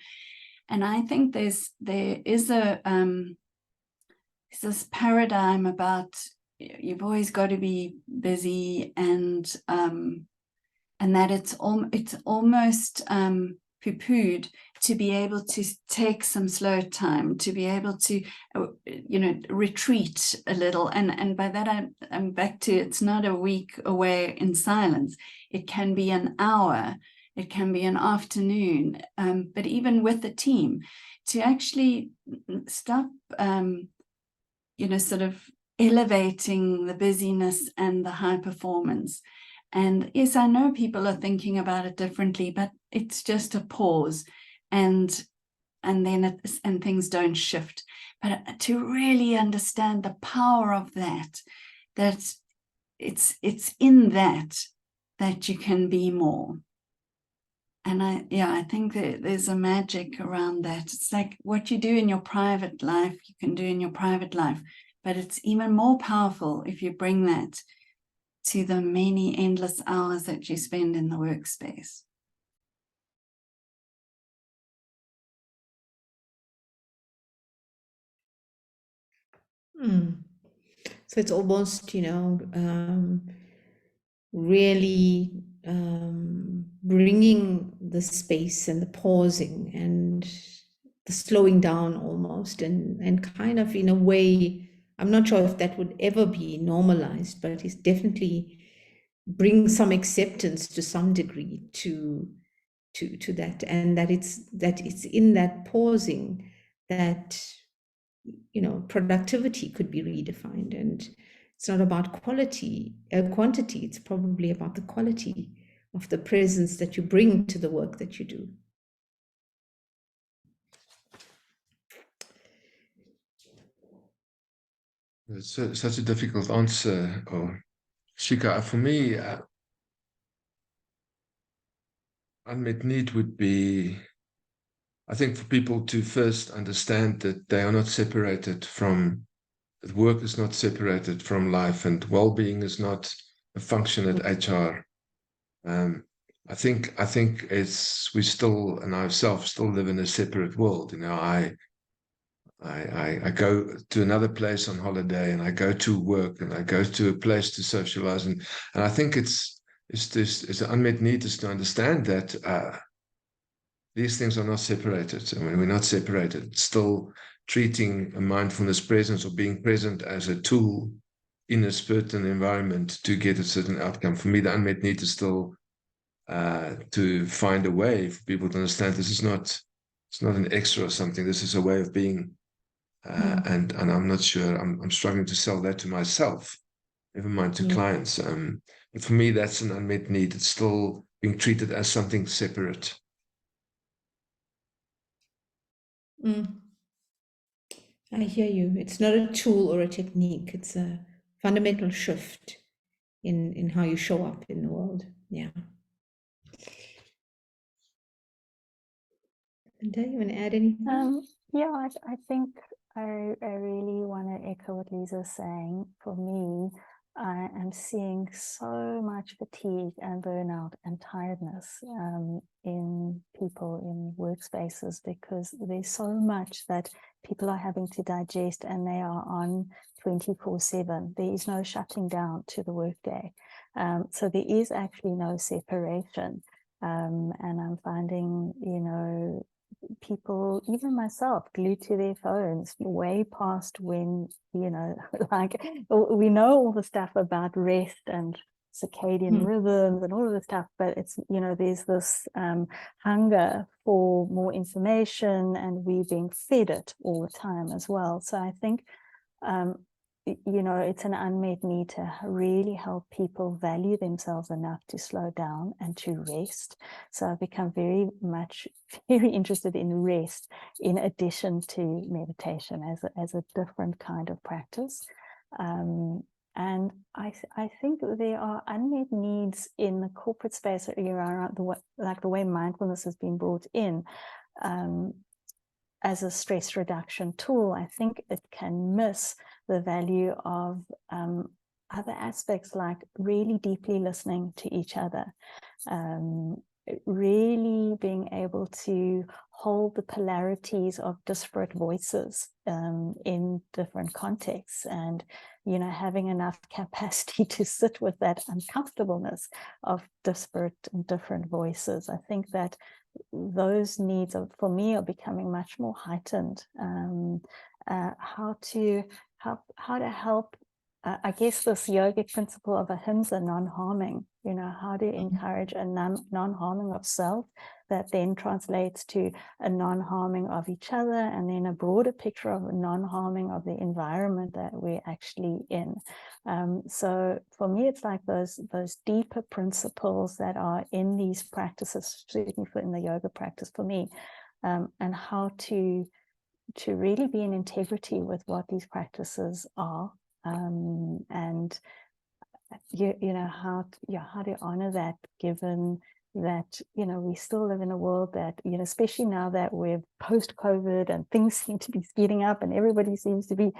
And I think there is this paradigm about you've always got to be busy, and that it's almost poo-pooed to be able to take some slow time, to be able to retreat a little, and by that I'm back to, it's not a week away in silence. It can be an hour, it can be an afternoon, but even with the team, to actually stop sort of elevating the busyness and the high performance. And yes, I know people are thinking about it differently, but it's just a pause, and then things don't shift. But to really understand the power of that it's in that you can be more. And I think that there's a magic around that. It's like what you do in your private life, you can do in your private life, but it's even more powerful if you bring that to the many endless hours that you spend in the workspace. So it's almost, really bringing the space and the pausing and the slowing down almost, and kind of in a way, I'm not sure if that would ever be normalized, but it's definitely bring some acceptance to some degree to that, and that it's in that pausing that productivity could be redefined. And it's not about quantity, it's probably about the quality of the presence that you bring to the work that you do. It's such a difficult answer, Ashika. For me, unmet need would be, I think, for people to first understand that they are not separated from, that work is not separated from life, and well-being is not a function at HR. I think we still, and I still live in a separate world. I go to another place on holiday, and I go to work, and I go to a place to socialize, and I think it's an unmet need is to understand that these things are not separated. I mean, we're not separated. It's still treating a mindfulness presence or being present as a tool in a certain environment to get a certain outcome. For me, the unmet need is still to find a way for people to understand it's not an extra or something. This is a way of being. And I'm not sure, I'm struggling to sell that to myself, never mind to clients. But for me, that's an unmet need. It's still being treated as something separate. I hear you. It's not a tool or a technique. It's a fundamental shift in how you show up in the world. Yeah. Linda, you want to add anything? Yeah, I think I really want to echo what Liza's saying. For me, I am seeing so much fatigue and burnout and tiredness in people in workspaces, because there's so much that people are having to digest, and they are on 24/7. There is no shutting down to the workday. So there is actually no separation. And I'm finding, people, even myself, glued to their phones way past when, like, we know all the stuff about rest and circadian rhythms and all of the stuff, but it's, there's this hunger for more information, and we're being fed it all the time as well. So I think it's an unmet need to really help people value themselves enough to slow down and to rest. So I've become very interested in rest in addition to meditation as a different kind of practice. And I think there are unmet needs in the corporate space around the way mindfulness has been brought in. As a stress reduction tool, I think it can miss the value of other aspects, like really deeply listening to each other, really being able to hold the polarities of disparate voices in different contexts, and having enough capacity to sit with that uncomfortableness of disparate and different voices. I think that those needs for me are becoming much more heightened. How to help, I guess, this yogic principle of ahimsa, non-harming, how to encourage a non-harming of self that then translates to a non-harming of each other, and then a broader picture of a non-harming of the environment that we're actually in. So for me, it's like those deeper principles that are in these practices, certainly in the yoga practice for me, and how to really be in integrity with what these practices are, and how to honor that, given that, you know, we still live in a world that, you know, especially now that we're post-COVID and things seem to be speeding up and everybody seems to be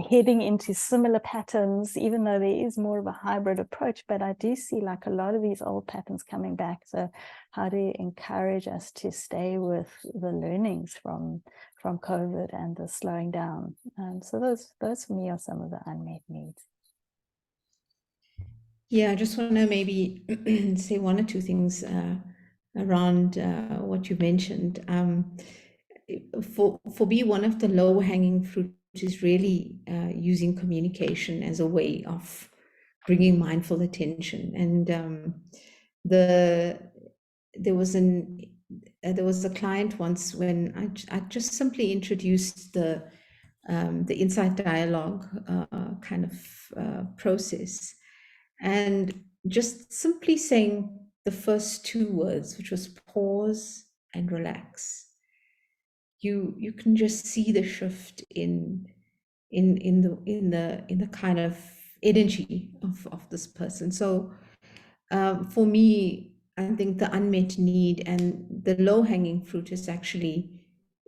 heading into similar patterns, even though there is more of a hybrid approach. But I do see like a lot of these old patterns coming back. So how do you encourage us to stay with the learnings from COVID and the slowing down? So those for me are some of the unmet needs. Yeah, I just want to maybe say one or two things around what you mentioned. For me, one of the low-hanging fruit is really using communication as a way of bringing mindful attention. And there was a client once when I just simply introduced the insight dialogue kind of process. And just simply saying the first two words, which was pause and relax, you can just see the shift in the kind of energy of this person. So for me, I think the unmet need and the low-hanging fruit is actually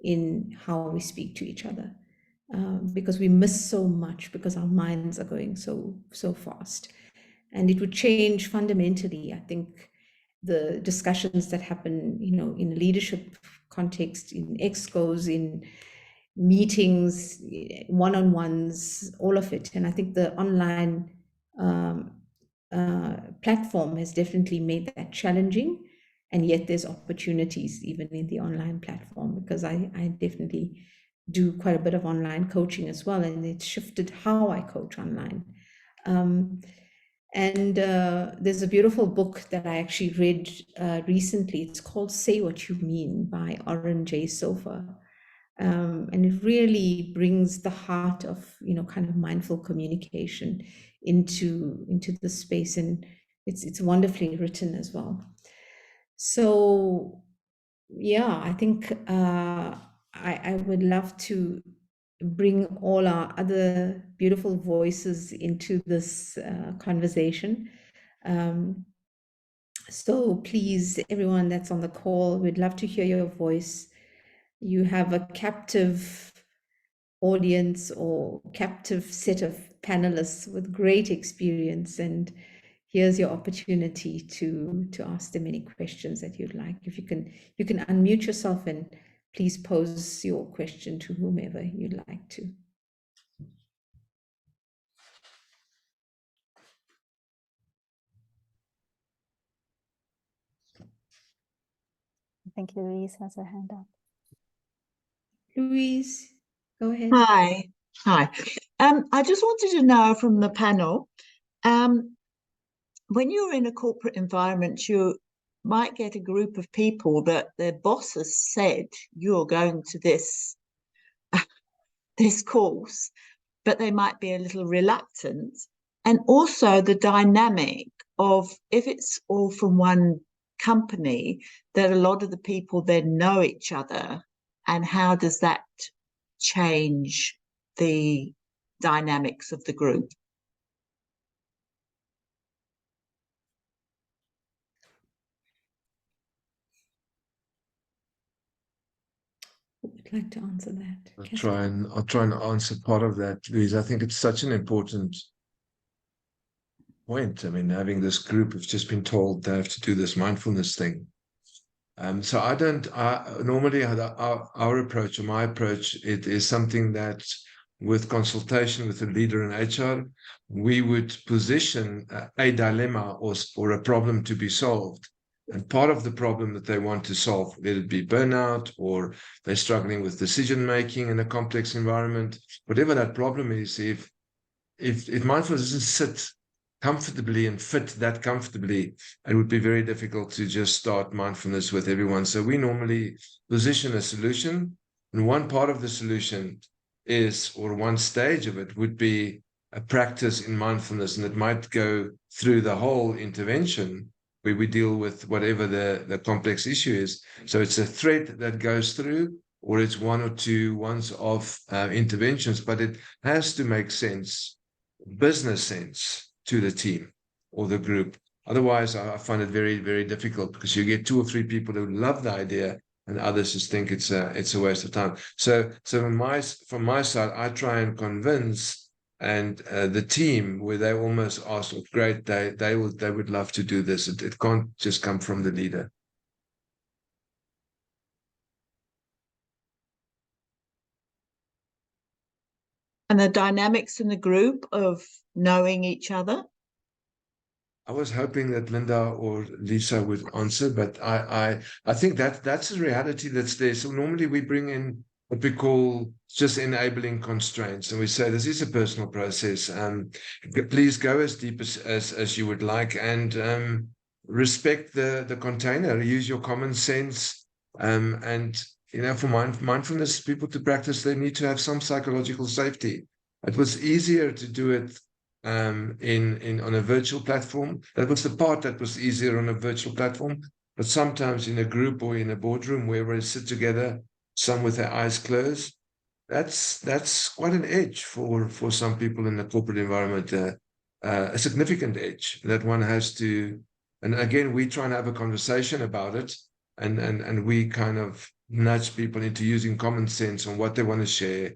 in how we speak to each other, because we miss so much because our minds are going so fast. And it would change fundamentally, I think, the discussions that happen, you know, in a leadership context, in excos, in meetings, one-on-ones, all of it. And I think the online platform has definitely made that challenging. And yet there's opportunities even in the online platform, because I definitely do quite a bit of online coaching as well. And it's shifted how I coach online. And there's a beautiful book that I actually read recently. It's called Say What You Mean by Oren J. Sofer. And it really brings the heart of, you know, kind of mindful communication into the space. And it's wonderfully written as well. So, yeah, I think I would love to bring all our other beautiful voices into this conversation. So please, everyone that's on the call, we'd love to hear your voice. You have a captive audience or captive set of panelists with great experience, and here's your opportunity to ask them any questions that you'd like. If you can unmute yourself and please pose your question to whomever you'd like to. I think Louise has her hand up. Louise, go ahead. Hi. I just wanted to know from the panel, when you're in a corporate environment, you might get a group of people that their boss has said you're going to this course, but they might be a little reluctant. And also the dynamic of, if it's all from one company, that a lot of the people then know each other, and how does that change the dynamics of the group? Who would like to answer that? I'll try and answer part of that, Louise. I think it's such an important point. I mean, having this group have just been told they have to do this mindfulness thing. So normally our approach, or my approach, it is something that, with consultation with the leader in HR, we would position a dilemma or a problem to be solved. And part of the problem that they want to solve, whether it be burnout or they're struggling with decision making in a complex environment, whatever that problem is, if mindfulness doesn't sit comfortably and fit that comfortably, it would be very difficult to just start mindfulness with everyone. So we normally position a solution, and one part of the solution is, or one stage of it would be a practice in mindfulness, and it might go through the whole intervention where we deal with whatever the complex issue is. So it's a thread that goes through, or it's one or two once-off interventions, but it has to make sense, business sense, to the team or the group. Otherwise, I find it very, very difficult because you get 2 or 3 people who love the idea and others just think it's a waste of time. So from my side, I try and convince the team where they almost ask, oh, great, they would love to do this. It can't just come from the leader. And the dynamics in the group of knowing each other? I was hoping that Linda or Liza would answer, but I think that's a reality that's there. So normally we bring in what we call just enabling constraints, and we say this is a personal process. Please go as deep as you would like, and respect the container. Use your common sense, and for mindfulness people to practice, they need to have some psychological safety. It was easier to do it on a virtual platform. That was the part that was easier on a virtual platform. But sometimes in a group or in a boardroom where we sit together, some with their eyes closed, that's quite an edge for some people in the corporate environment, a significant edge that one has to. And again, we try and have a conversation about it, and we kind of nudge people into using common sense on what they want to share,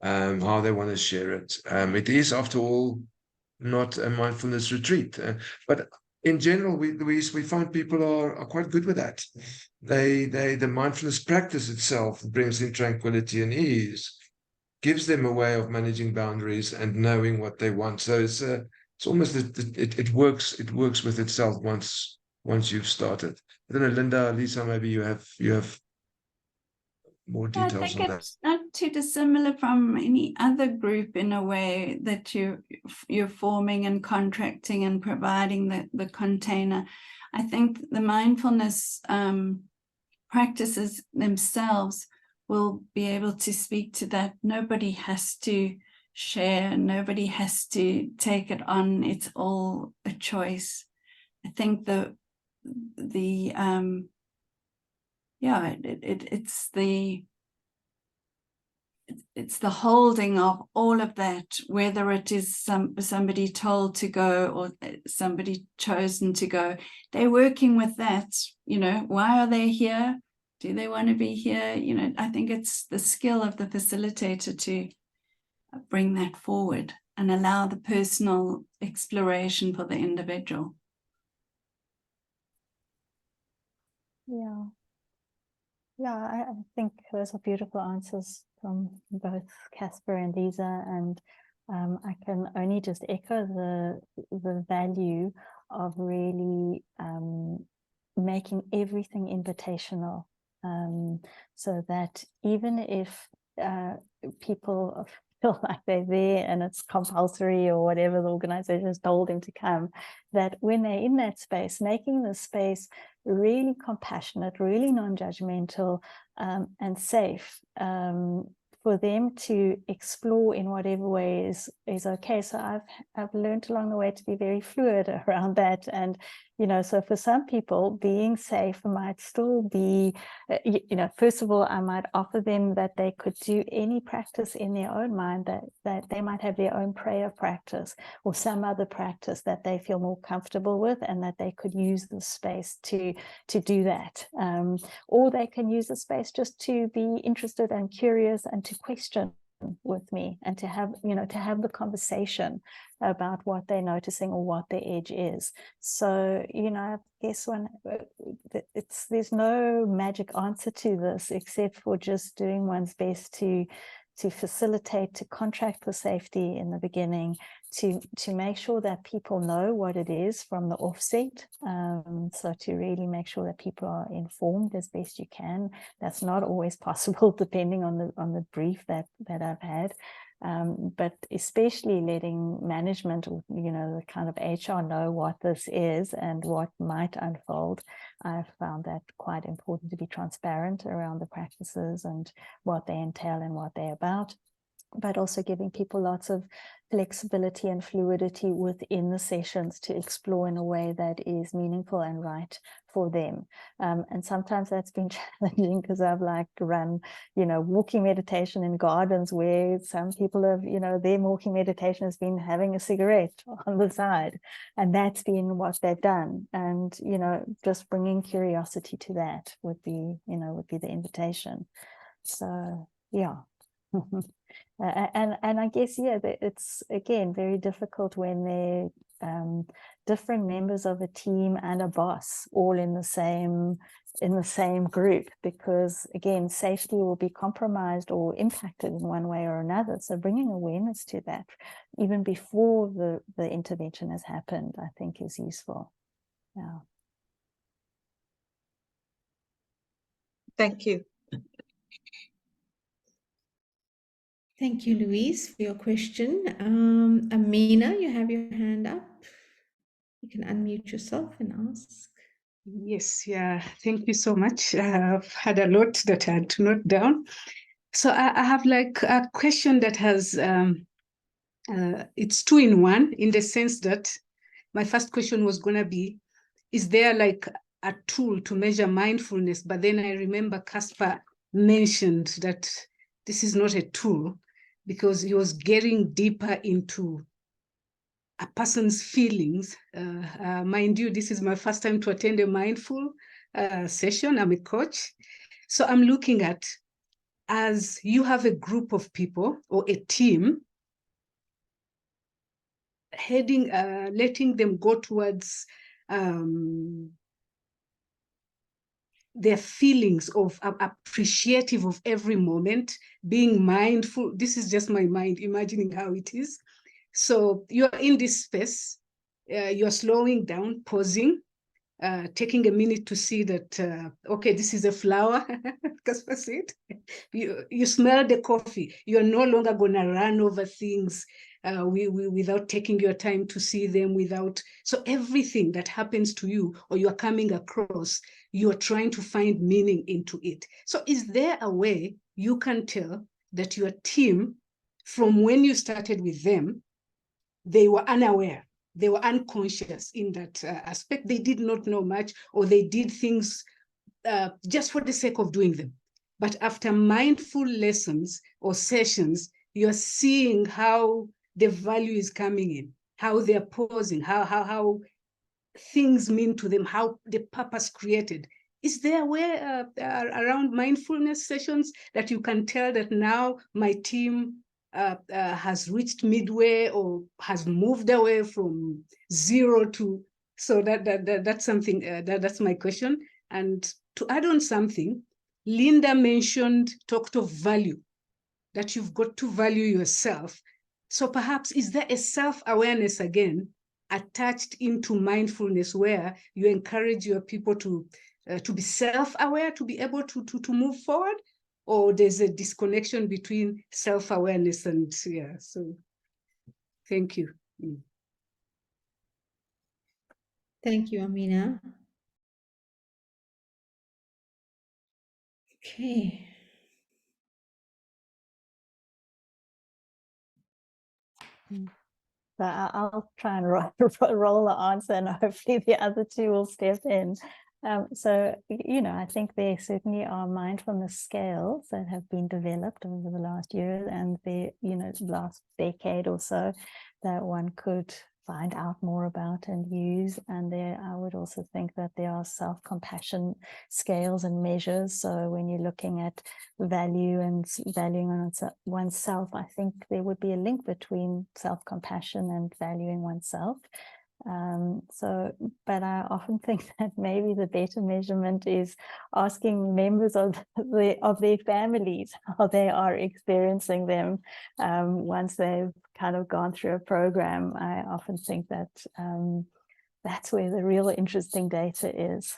how they want to share it. It is, after all, not a mindfulness retreat. But in general, we find people are quite good with that. The mindfulness practice itself brings in tranquility and ease, gives them a way of managing boundaries and knowing what they want. So it's almost it works with itself once you've started. I don't know, Linda, Liza, maybe you have more details I think on that. it's not too dissimilar from any other group in a way that you're forming and contracting and providing the container. I think the mindfulness practices themselves will be able to speak to that. Nobody has to share, nobody has to take it on. It's all a choice. I think it's the holding of all of that, whether it is somebody told to go or somebody chosen to go. They're working with that, why are they here? Do they want to be here? I think it's the skill of the facilitator to bring that forward and allow the personal exploration for the individual. Yeah, I think those are beautiful answers from both Casper and Liza, and I can only just echo the value of really making everything invitational, so that even if people feel like they're there and it's compulsory or whatever the organization has told them to come, that when they're in that space, making the space really compassionate, really non-judgmental, and safe, for them to explore in whatever way is okay. So I've learned along the way to be very fluid around that. And so for some people, being safe might still be, first of all, I might offer them that they could do any practice in their own mind, that they might have their own prayer practice or some other practice that they feel more comfortable with, and that they could use the space to do that. Or they can use the space just to be interested and curious and to question with me, and to have the conversation about what they're noticing or what their edge is. So I guess there's no magic answer to this except for just doing one's best to facilitate, to contract for safety in the beginning, to make sure that people know what it is from the offset. So to really make sure that people are informed as best you can. That's not always possible depending on the brief that I've had. But especially letting management, or the kind of HR, know what this is and what might unfold. I've found that quite important, to be transparent around the practices and what they entail and what they're about. but also giving people lots of flexibility and fluidity within the sessions to explore in a way that is meaningful and right for them. And sometimes that's been challenging because I've like run, walking meditation in gardens where some people have, their walking meditation has been having a cigarette on the side, and that's been what they've done. And, just bringing curiosity to that would be the invitation. So, yeah. And I guess, it's again very difficult when they're different members of a team and a boss all in the same group, because again, safety will be compromised or impacted in one way or another. So bringing awareness to that even before the intervention has happened, I think is useful. Yeah. Thank you. Thank you, Louise, for your question. Amina, you have your hand up. You can unmute yourself and ask. Yes, yeah, thank you so much. I've had a lot that I had to note down. So I have like a question that has, it's two in one, in the sense that my first question was going to be, is there like a tool to measure mindfulness? But then I remember Casper mentioned that this is not a tool, because he was getting deeper into a person's feelings. Mind you, this is my first time to attend a mindful session. I'm a coach. So I'm looking at, as you have a group of people or a team, letting them go towards their feelings of appreciative of every moment, being mindful. This is just my mind imagining how it is. So you're in this space, you're slowing down, pausing, taking a minute to see that, okay, this is a flower, Casper said. You smell the coffee. You're no longer going to run over things without taking your time to see them, so everything that happens to you or you're coming across, you're trying to find meaning into it. So is there a way you can tell that your team, from when you started with them, they were unaware, they were unconscious in that aspect, they did not know much, or they did things just for the sake of doing them? But after mindful lessons or sessions, you're seeing how the value is coming in, how they're pausing, how things mean to them, how the purpose created. Is there a way around mindfulness sessions that you can tell that now my team has reached midway or has moved away from zero to, so that's something, that's my question. And to add on something, Linda talked of value, that you've got to value yourself. So perhaps, is there a self-awareness again attached into mindfulness where you encourage your people to be self-aware, to be able to move forward? Or there's a disconnection between self-awareness and, so thank you. Thank you, Amina. Okay. So I'll try and roll the answer, and hopefully the other two will step in. So, I think there certainly are mindfulness scales that have been developed over the last year and the last decade or so that one could find out more about and use. And there, I would also think that there are self-compassion scales and measures. So when you're looking at value and valuing oneself, I think there would be a link between self-compassion and valuing oneself. But I often think that maybe the better measurement is asking members of their families how they are experiencing them once they've kind of gone through a program. I often think that that's where the real interesting data is.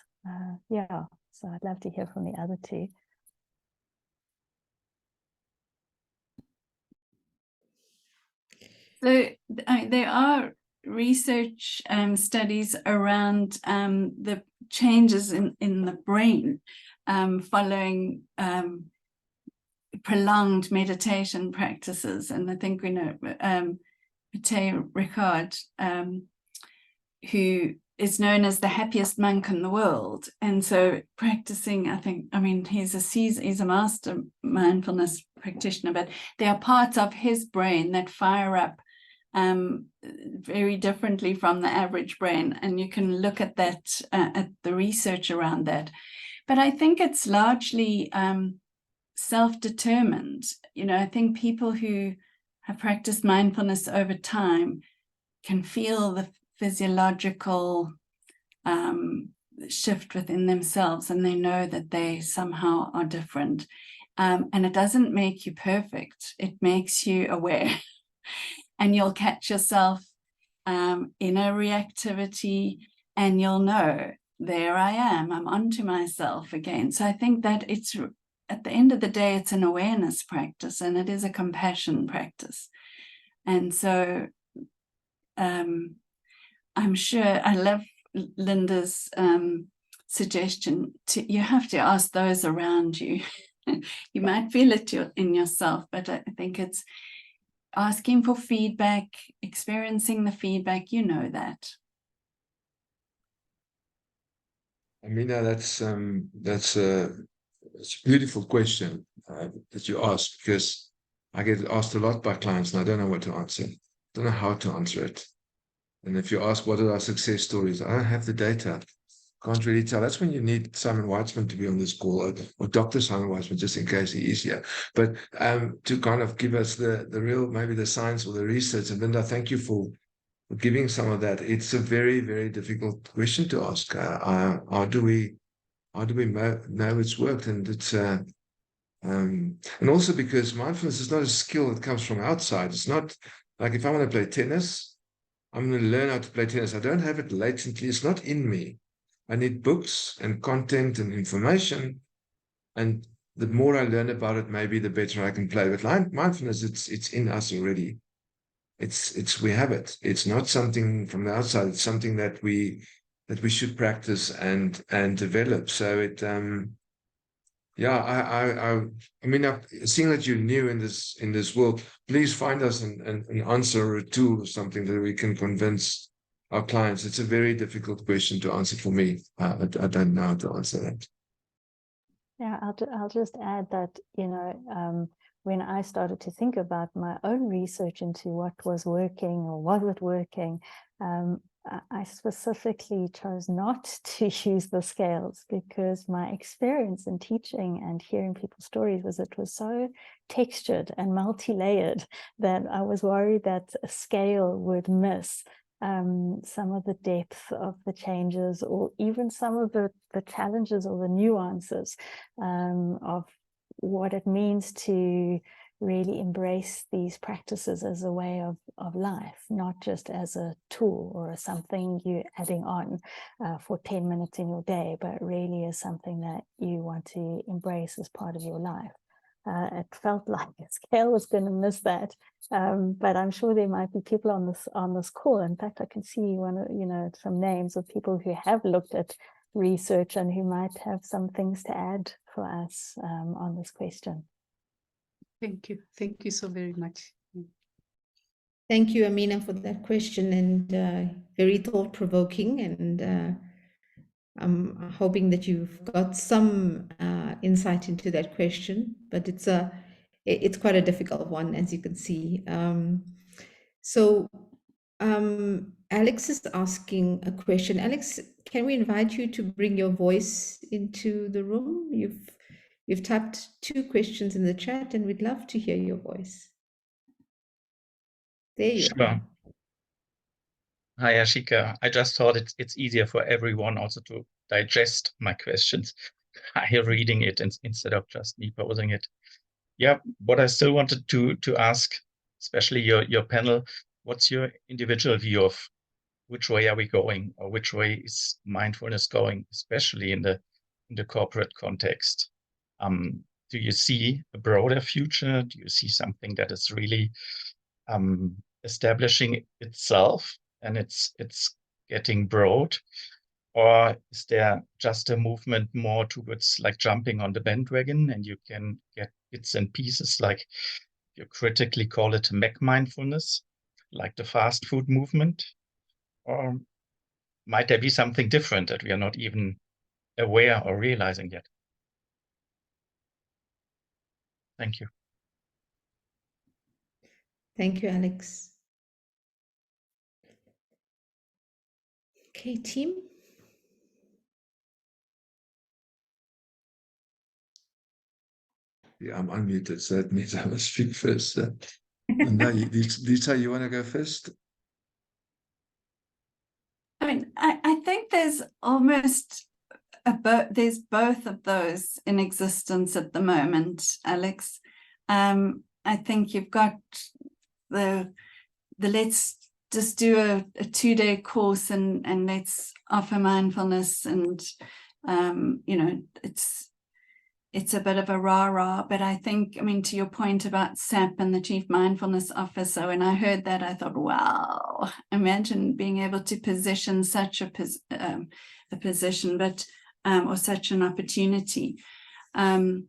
So I'd love to hear from the other two. So there are research studies around the changes in the brain following prolonged meditation practices. And I think we know Pillay Ricard, who is known as the happiest monk in the world. And so practicing, he's a master mindfulness practitioner, but there are parts of his brain that fire up very differently from the average brain. And you can look at that, at the research around that. But I think it's largely self-determined. I think people who have practiced mindfulness over time can feel the physiological shift within themselves, and they know that they somehow are different. And it doesn't make you perfect. It makes you aware. And you'll catch yourself in a reactivity, and you'll know, there I am, I'm onto myself again. So I think that it's, at the end of the day, it's an awareness practice, and it is a compassion practice. And so I'm sure, I love Linda's suggestion, you have to ask those around you. You might feel it in yourself, but I think it's asking for feedback, experiencing the feedback, that. Amina, that's a beautiful question that you ask, because I get asked a lot by clients and I don't know what to answer. I don't know how to answer it. And if you ask what are our success stories, I don't have the data. Can't really tell. That's when you need Simon Weitzman to be on this call, or Dr. Simon Weitzman, just in case he is here. But to kind of give us the real, maybe the science or the research. And Linda, thank you for giving some of that. It's a very, very difficult question to ask. How do we know it's worked? And it's and also because mindfulness is not a skill that comes from outside. It's not like if I want to play tennis, I'm going to learn how to play tennis. I don't have it latently. It's not in me. I need books and content and information. And the more I learn about it, maybe the better I can play. But mindfulness, it's in us already. We have it. It's not something from the outside. It's something that we should practice and develop. So it seeing that you're new in this world, please find us an answer or a tool or something that we can convince our clients. It's a very difficult question to answer for me. I don't know how to answer that. Yeah, I'll just add that, when I started to think about my own research into what was working or was it working, I specifically chose not to use the scales, because my experience in teaching and hearing people's stories was it was so textured and multi-layered that I was worried that a scale would miss some of the depth of the changes, or even some of the challenges or the nuances of what it means to really embrace these practices as a way of life, not just as a tool or as something you're adding on for 10 minutes in your day, but really as something that you want to embrace as part of your life. It felt like a scale was going to miss that, but I'm sure there might be people on this call. In fact, I can see some names of people who have looked at research and who might have some things to add for us on this question. Thank you so very much. Thank you, Amina, for that question, and very thought-provoking, and I'm hoping that you've got some insight into that question, but it's quite a difficult one, as you can see. Alex is asking a question. Alex, can we invite you to bring your voice into the room? You've typed 2 questions in the chat, and we'd love to hear your voice. There you are. Hi, Ashika. I just thought it's easier for everyone also to digest my questions. I reading it instead of just me posing it. Yeah, what I still wanted to ask, especially your panel, what's your individual view of which way are we going, or which way is mindfulness going, especially in the corporate context? Do you see a broader future? Do you see something that is really establishing itself and it's getting broad? Or is there just a movement more towards like jumping on the bandwagon, and you can get bits and pieces, like you critically call it Mac mindfulness, like the fast food movement? Or might there be something different that we are not even aware or realizing yet? Thank you. Thank you, Alex. Okay, team. Yeah, I'm unmuted, so that means I must speak first. No, Liza, you want to go first? I mean, I think there's almost there's both of those in existence at the moment, Alex. I think you've got the let's just do a 2-day course and let's offer mindfulness, and you know, it's a bit of a rah-rah, but I think, I mean, to your point about SAP and the Chief Mindfulness Officer, when I heard that, I thought, wow, imagine being able to position such a position, but or such an opportunity. And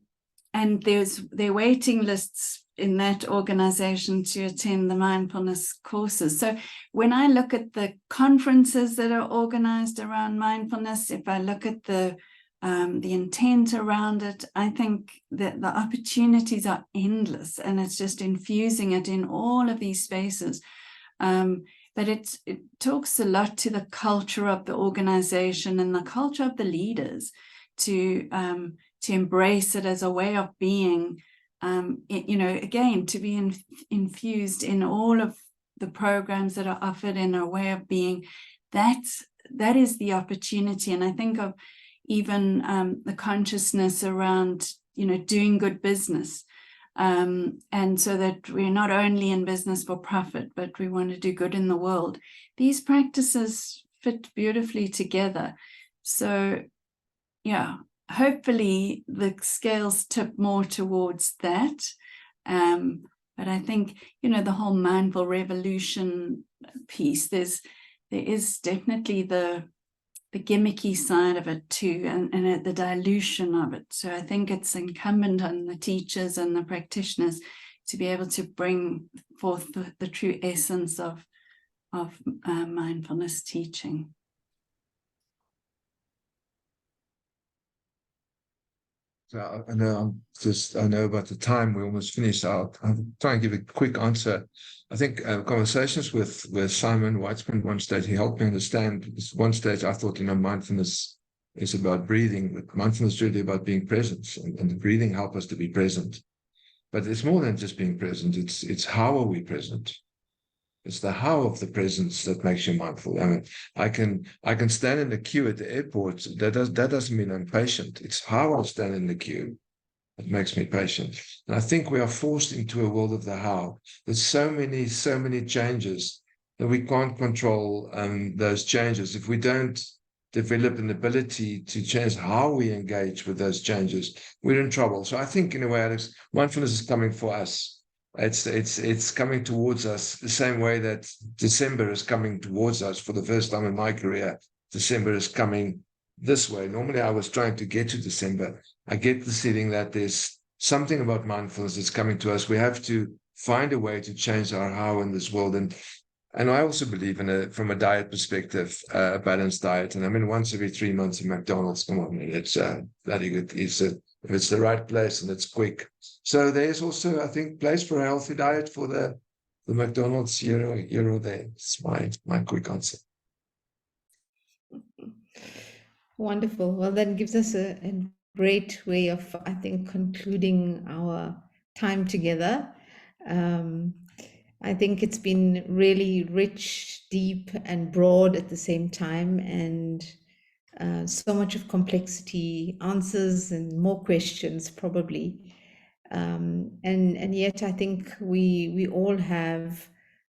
there are waiting lists in that organization to attend the mindfulness courses. So when I look at the conferences that are organized around mindfulness, if I look at the intent around it, I think that the opportunities are endless, and it's just infusing it in all of these spaces. But it talks a lot to the culture of the organization and the culture of the leaders to embrace it as a way of being, you know, again, to be infused in all of the programs that are offered in a way of being. That is the opportunity. And I think of even the consciousness around, you know, doing good business. And so that we're not only in business for profit, but we want to do good in the world. These practices fit beautifully together. So, yeah, hopefully the scales tip more towards that. But I think, you know, the whole mindful revolution piece, there is definitely the gimmicky side of it too, and the dilution of it. So I think it's incumbent on the teachers and the practitioners to be able to bring forth the true essence of mindfulness teaching. So I know about the time, we're almost finished. I'll try and give a quick answer. I think conversations with Simon Weitzman one stage, he helped me understand. One stage I thought, you know, mindfulness is about breathing, but mindfulness is really about being present, and the breathing helps us to be present. But it's more than just being present. It's how are we present? It's the how of the presence that makes you mindful. I mean, I can stand in the queue at the airport. That doesn't mean I'm patient. It's how I stand in the queue that makes me patient. And I think we are forced into a world of the how. There's so many changes that we can't control those changes. If we don't develop an ability to change how we engage with those changes, we're in trouble. So I think, in a way, Alex, mindfulness is coming for us. It's coming towards us the same way that December is coming towards us. For the first time in my career, December is coming this way. Normally I was trying to get to December. I get the feeling that there's something about mindfulness that's coming to us. We have to find a way to change our how in this world. And I also believe from a diet perspective, a balanced diet. And I mean, once every 3 months in McDonald's, come on, it's bloody good. If it's the right place and it's quick. So there's also, I think, place for a healthy diet for the McDonald's here or there. It's my quick answer. Wonderful. Well, that gives us a great way of, I think, concluding our time together. I think it's been really rich, deep, and broad at the same time, and so much of complexity, answers, and more questions probably. And yet I think we all have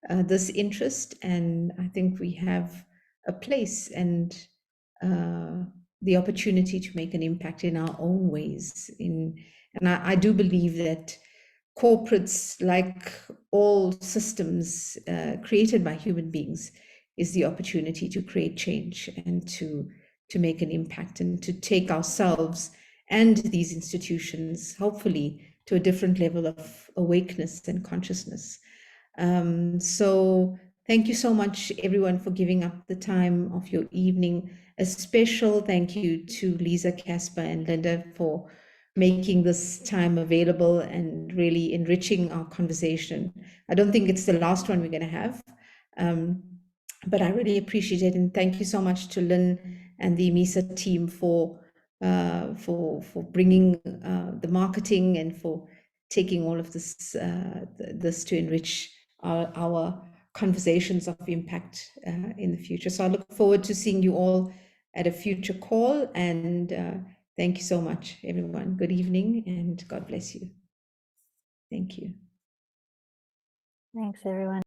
this interest, and I think we have a place and the opportunity to make an impact in our own ways. And I do believe that corporates, like all systems created by human beings, is the opportunity to create change and to make an impact, and to take ourselves and these institutions, hopefully, to a different level of awakeness and consciousness. So thank you so much, everyone, for giving up the time of your evening. A special thank you to Liza, Casper, and Linda for making this time available and really enriching our conversation. I don't think it's the last one we're going to have, but I really appreciate it. And thank you so much to Lynn and the MISA team for bringing the marketing and for taking all of this this to enrich our conversations of impact in the future. So I look forward to seeing you all at a future call, and thank you so much, everyone. Good evening, and God bless you. Thank you. Thanks, everyone.